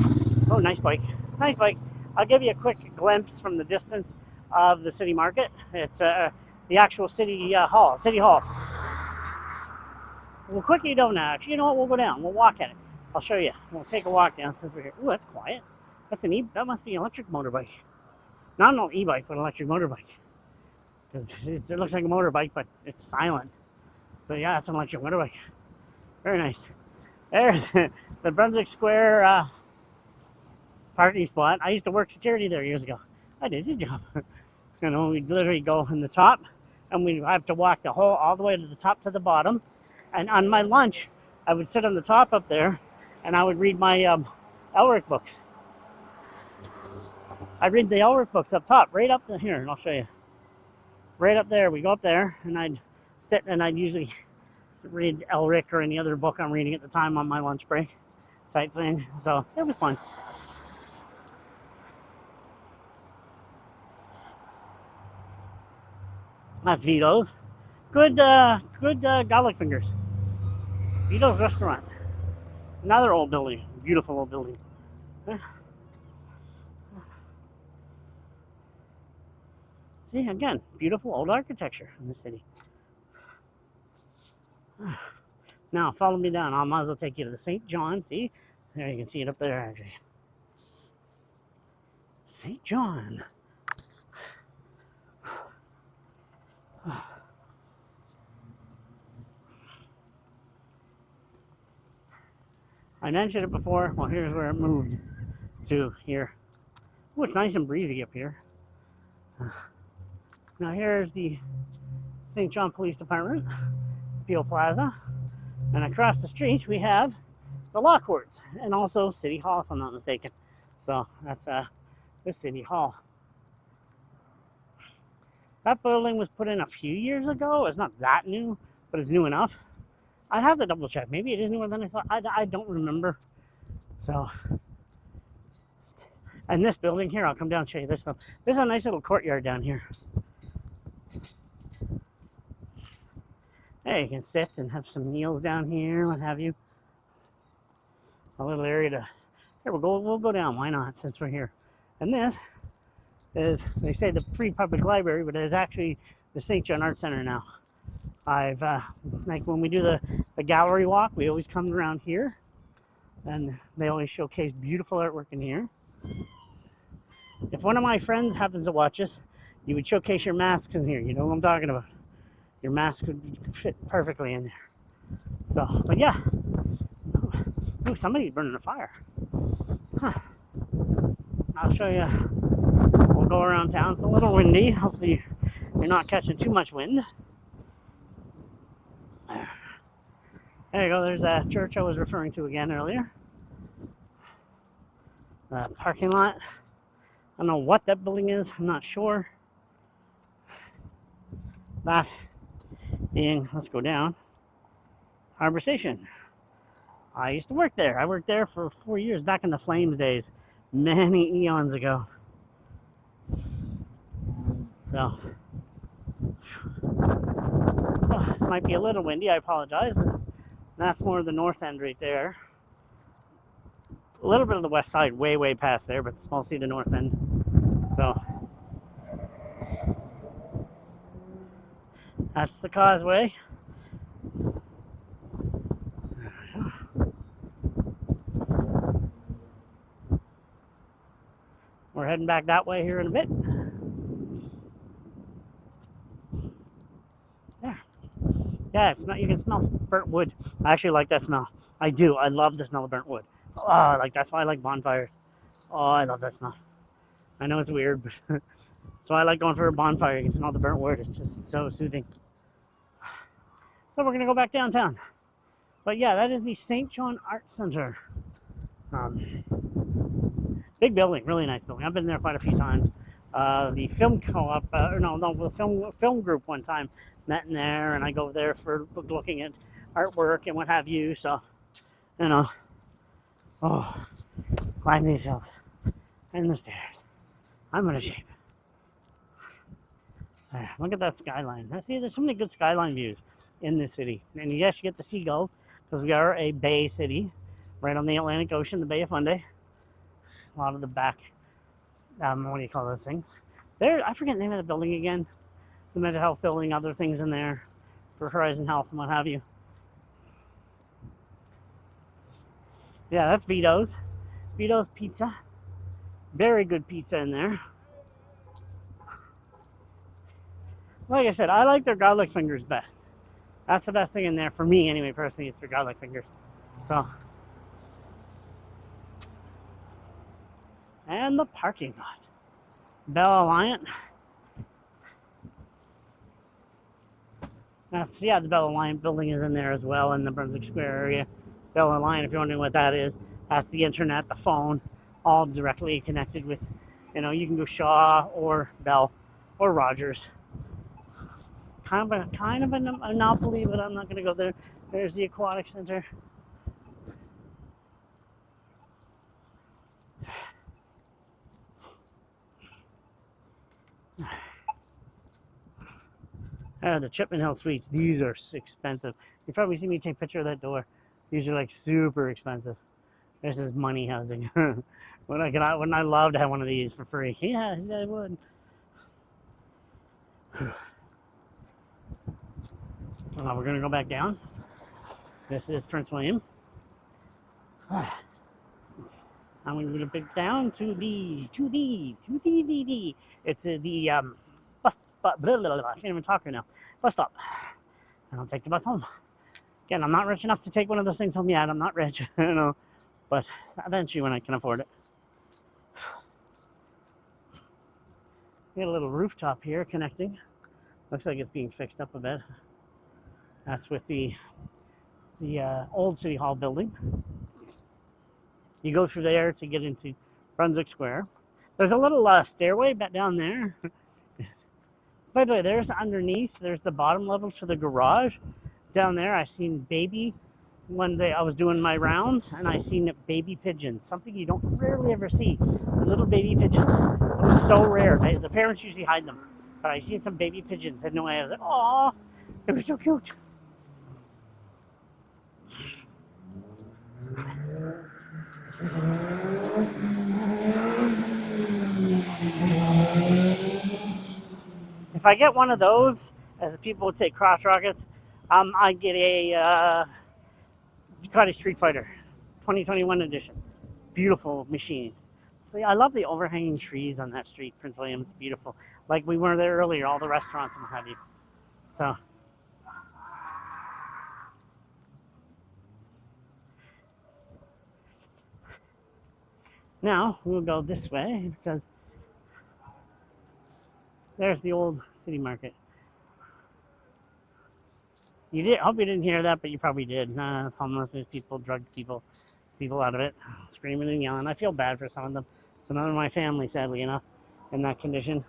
Oh, nice bike, nice bike. I'll give you a quick glimpse from the distance of the city market. It's the actual city hall. City Hall. We'll quickly go now. Actually, you know what? We'll go down. We'll walk at it. I'll show you. We'll take a walk down since we're here. Ooh, that's quiet. That's an that must be an electric motorbike. Not an e-bike, but an electric motorbike. Because it looks like a motorbike, but it's silent. So yeah, it's an electric motorbike. Very nice. There's the Brunswick Square parking spot. I used to work security there years ago. I did his job. You know, we'd literally go in the top, and we'd have to walk the whole all the way to the top to the bottom. And on my lunch, I would sit on the top up there, and I would read my Elric books. I read the Elric books up top, right up here, and I'll show you. Right up there, we go up there, and I'd sit, and I'd usually read Elric or any other book I'm reading at the time on my lunch break type thing. So it was fun. That's Vito's. Good garlic fingers. Vito's restaurant. Another old building. Beautiful old building. See, again, beautiful old architecture in the city. Now, follow me down. I might as well take you to the St. John. See? There, you can see it up there, actually. St. John. I mentioned it before. Well, here's where it moved to here. Oh, it's nice and breezy up here. Now, here's the St. John Police Department, Peel Plaza. And across the street, we have the law courts and also City Hall, if I'm not mistaken. So that's the City Hall. That building was put in a few years ago. It's not that new, but it's new enough. I'd have to double check. Maybe it is newer than I thought. I don't remember. So, and this building here, I'll come down and show you this stuff. There's a nice little courtyard down here. Hey, you can sit and have some meals down here, what have you. A little area to. Here we'll go down. Why not? Since we're here. And this is, they say, the Free Public Library, but it's actually the St. John Art Center now. I've like when we do the gallery walk, we always come around here, and they always showcase beautiful artwork in here. If one of my friends happens to watch us, you would showcase your masks in here. You know what I'm talking about. Your mask would fit perfectly in there. So, but yeah. Ooh, somebody's burning a fire. Huh. I'll show you. We'll go around town. It's a little windy. Hopefully you're not catching too much wind. There you go. There's that church I was referring to again earlier. Parking lot. I don't know what that building is. I'm not sure. That being, let's go down, Harbor Station. I used to work there. I worked there for 4 years back in the Flames days, many eons ago. So, oh, it might be a little windy. I apologize. But that's more of the north end right there. A little bit of the west side, way past there, but it's mostly the north end. So, that's the causeway. We're heading back that way here in a bit. There. Yeah, you can smell burnt wood. I actually like that smell. I do. I love the smell of burnt wood. Oh, that's why I like bonfires. Oh, I love that smell. I know it's weird, but that's why I like going for a bonfire. You can smell the burnt wood. It's just so soothing. So we're going to go back downtown. But yeah, that is the St. John Art Center. Big building, really nice building. I've been there quite a few times. The film co-op, the film group one time met in there, and I go there for looking at artwork and what have you. So, you know, oh, climb these hills and the stairs. I'm in a shape. Look at that skyline. See, there's so many good skyline views in this city. And yes, you get the seagulls because we are a bay city, right on the Atlantic Ocean, the Bay of Fundy. A lot of the back, what do you call those things? There, I forget the name of the building again. The mental health building, other things in there for Horizon Health and what have you. Yeah, that's Vito's. Vito's Pizza. Very good pizza in there. Like I said, I like their garlic fingers best. That's the best thing in there for me anyway, personally, it's their garlic fingers. So. And the parking lot. Bell Alliant. That's, yeah, the Bell Alliant building is in there as well in the Brunswick Square area. Bell Alliant, if you're wondering what that is, that's the internet, the phone, all directly connected with, you can go Shaw or Bell or Rogers. Kind of a monopoly, but I'm not going to go there. There's the Aquatic Center. The Chipman Hill Suites. These are expensive. You probably see me take a picture of that door. These are like super expensive. This is money housing. Wouldn't I love to have one of these for free? Yeah, I would. We're gonna go back down. This is Prince William. I'm gonna go back down to the VD. It's the bus. I can't even talk right now. Bus stop. And I'll take the bus home. Again, I'm not rich enough to take one of those things home yet. I'm not rich, but eventually when I can afford it. We got a little rooftop here connecting. Looks like it's being fixed up a bit. That's with the old City Hall building. You go through there to get into Brunswick Square. There's a little stairway back down there. By the way, there's underneath, there's the bottom level to the garage. Down there, I seen baby, one day I was doing my rounds, and I seen baby pigeons, something you don't rarely ever see. Little baby pigeons. It was so rare. The parents usually hide them. But I seen some baby pigeons heading away. I was like, "Aw, it was so cute." If I get one of those, as people would say, crotch rockets, I get a Ducati Street Fighter 2021 edition. Beautiful machine. So yeah, I love the overhanging trees on that street, Prince William. It's beautiful. Like we were there earlier, all the restaurants and what have you. So. Now we'll go this way because there's the old city market. You did. I hope you didn't hear that, but you probably did. Homeless people, drug people out of it, screaming and yelling. I feel bad for some of them. Some of my family, sadly enough, in that condition.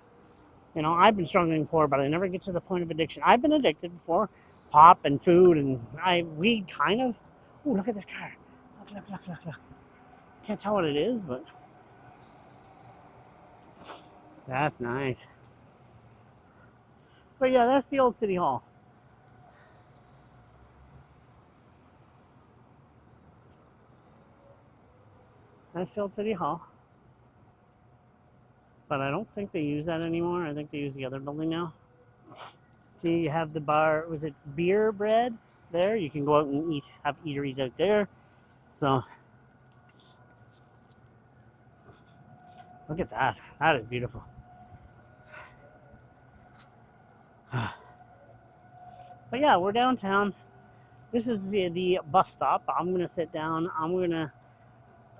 I've been struggling poor, but I never get to the point of addiction. I've been addicted before, pop and food, and weed kind of. Ooh, look at this car. Look. Can't tell what it is, but that's nice. But yeah, that's the old City Hall. That's the old City Hall. But I don't think they use that anymore. I think they use the other building now. See, you have the bar, was it Beer Bread there? You can go out and have eateries out there. So, look at that. That is beautiful. But yeah, we're downtown. This is the bus stop. I'm going to sit down.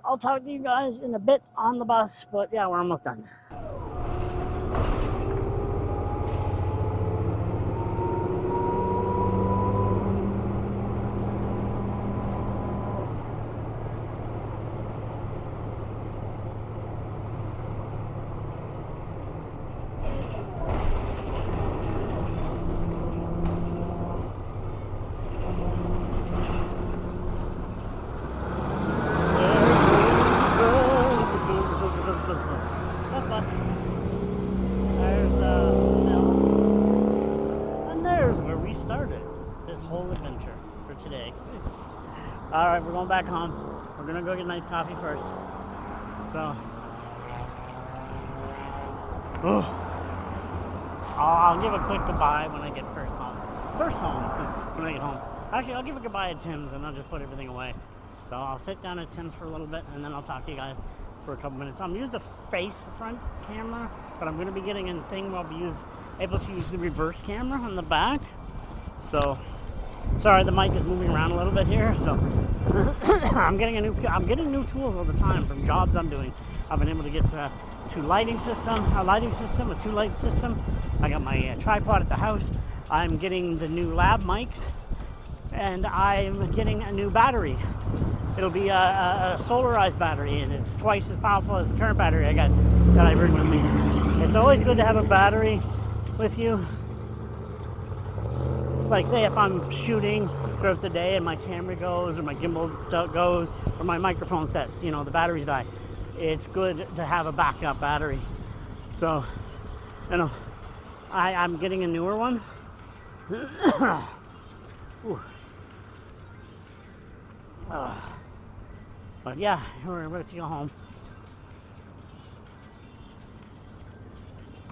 I'll talk to you guys in a bit on the bus. But yeah, we're almost done. whole adventure for today. Alright, we're going back home. We're gonna go get a nice coffee first. So, I'll give a quick goodbye when I get first home. When I get home. Actually, I'll give a goodbye at Tim's and I'll just put everything away. So I'll sit down at Tim's for a little bit and then I'll talk to you guys for a couple minutes. I'm using the face front camera, but I'm going to be getting a thing where I'll be able to use the reverse camera on the back. So, sorry, the mic is moving around a little bit here. So, I'm getting new tools all the time from jobs I'm doing. I've been able to get a two-light system. I got my tripod at the house. I'm getting the new lab mics, and I'm getting a new battery. It'll be a solarized battery, and it's twice as powerful as the current battery I bring with me. It's always good to have a battery with you. Like, say if I'm shooting throughout the day and my camera goes, or my gimbal goes, or my microphone set, the batteries die. It's good to have a backup battery. So, I'm getting a newer one. But yeah, we're about to go home.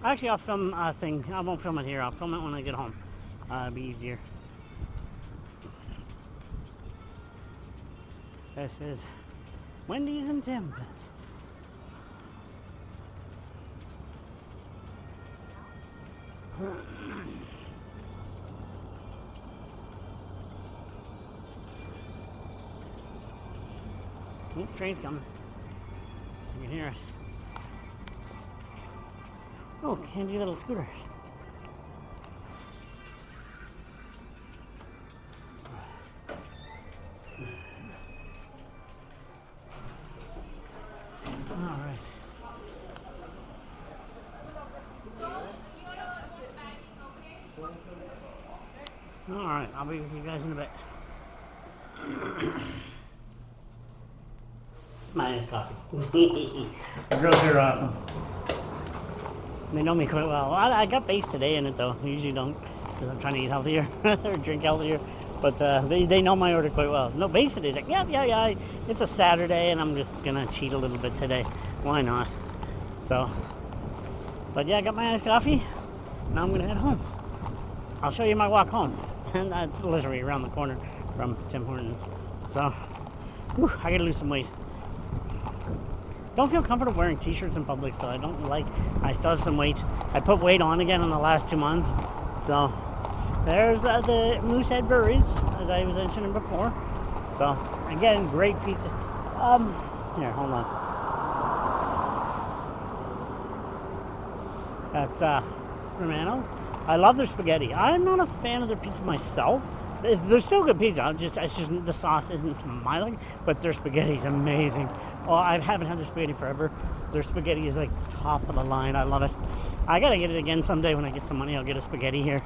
Actually, I'll film a thing. I won't film it here. I'll film it when I get home. It'll be easier. This is Wendy's and Tim's. Oh, train's coming. You can hear it. Oh, handy little scooters. Alright. Alright, I'll be with you guys in a bit. My nice coffee. The girls are awesome. They know me quite well. I got base today in it though. I usually don't, because I'm trying to eat healthier or drink healthier. But they know my order quite well. No, base today's like, yeah. It's a Saturday and I'm just gonna cheat a little bit today. Why not? So, but yeah, I got my nice coffee. Now I'm gonna head home. I'll show you my walk home. And that's literally around the corner from Tim Hortons. So, I gotta lose some weight. Don't feel comfortable wearing t-shirts in public still. I still have some weight. I put weight on again in the last 2 months. So, there's the Moosehead Breweries, as I was mentioning before. So, again, great pizza. Here, hold on. That's Romano's. I love their spaghetti. I'm not a fan of their pizza myself. They're still good pizza. It's just the sauce isn't to my liking, but their spaghetti is amazing. Well, I haven't had their spaghetti forever. Their spaghetti is like top of the line. I love it. I gotta get it again someday when I get some money. I'll get a spaghetti here.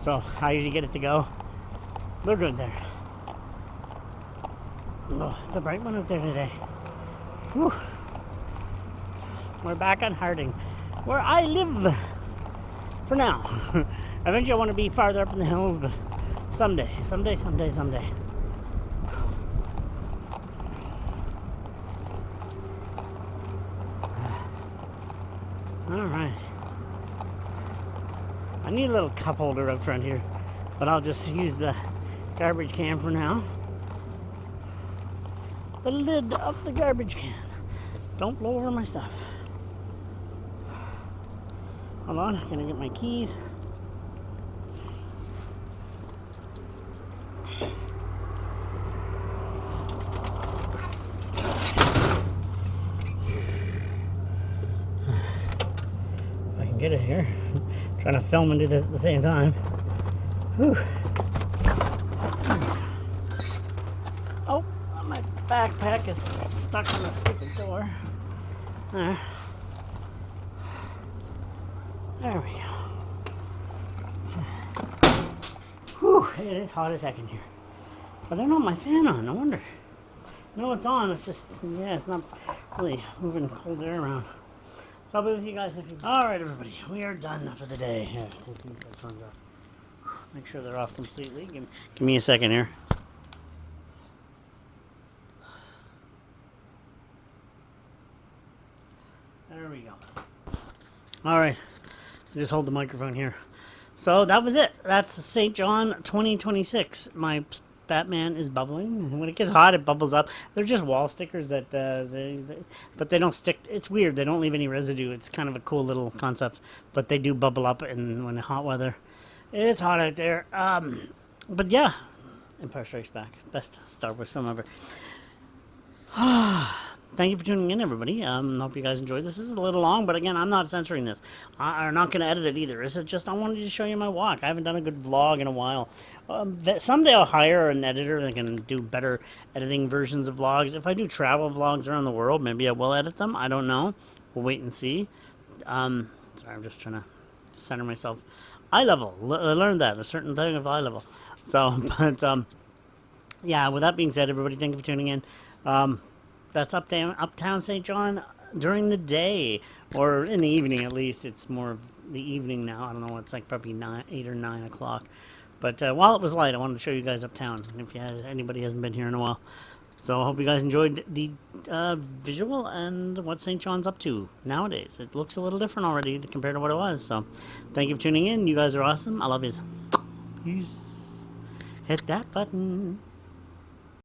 So I usually get it to go. They're good there. Oh, it's a bright one out there today. Whew. We're back on Harding, where I live for now. Eventually I want to be farther up in the hills, but someday. Alright. I need a little cup holder up front here, but I'll just use the garbage can for now. The lid of the garbage can. Don't blow over my stuff. Hold on, I'm gonna get my keys. Get it here. I'm trying to film and do this at the same time. Whew. Oh, my backpack is stuck on the stupid door. There we go. Whew, it is hot as heck in here. But I don't have my fan on, no wonder. No, it's on, it's just, yeah, it's not really moving cold air around. I'll be with you guys in a few minutes. Alright everybody, we are done for the day. Here, take these headphones off. Make sure they're off completely. Give me a second here. There we go. All right, just hold the microphone here. So that was it. That's St. John 2026. My Batman is bubbling. When it gets hot, it bubbles up. They're just wall stickers that, but they don't stick. It's weird. They don't leave any residue. It's kind of a cool little concept, but they do bubble up when hot weather. It's hot out there. But yeah, Empire Strikes Back, best Star Wars film ever. Thank you for tuning in, everybody. Hope you guys enjoyed this. This is a little long, but again, I'm not censoring this. I'm not going to edit it either. This is just, I wanted to show you my walk. I haven't done a good vlog in a while. Someday I'll hire an editor that can do better editing versions of vlogs. If I do travel vlogs around the world, maybe I will edit them. I don't know. We'll wait and see. Sorry, I'm just trying to center myself. Eye level. I learned that. A certain thing of eye level. So, but, yeah, with that being said, everybody, thank you for tuning in. That's Uptown St. John during the day, or in the evening at least. It's more of the evening now. I don't know. It's like probably 8 or 9 o'clock. But while it was light, I wanted to show you guys Uptown. If anybody hasn't been here in a while. So I hope you guys enjoyed the visual and what St. John's up to nowadays. It looks a little different already compared to what it was. So thank you for tuning in. You guys are awesome. I love you. Peace. Hit that button.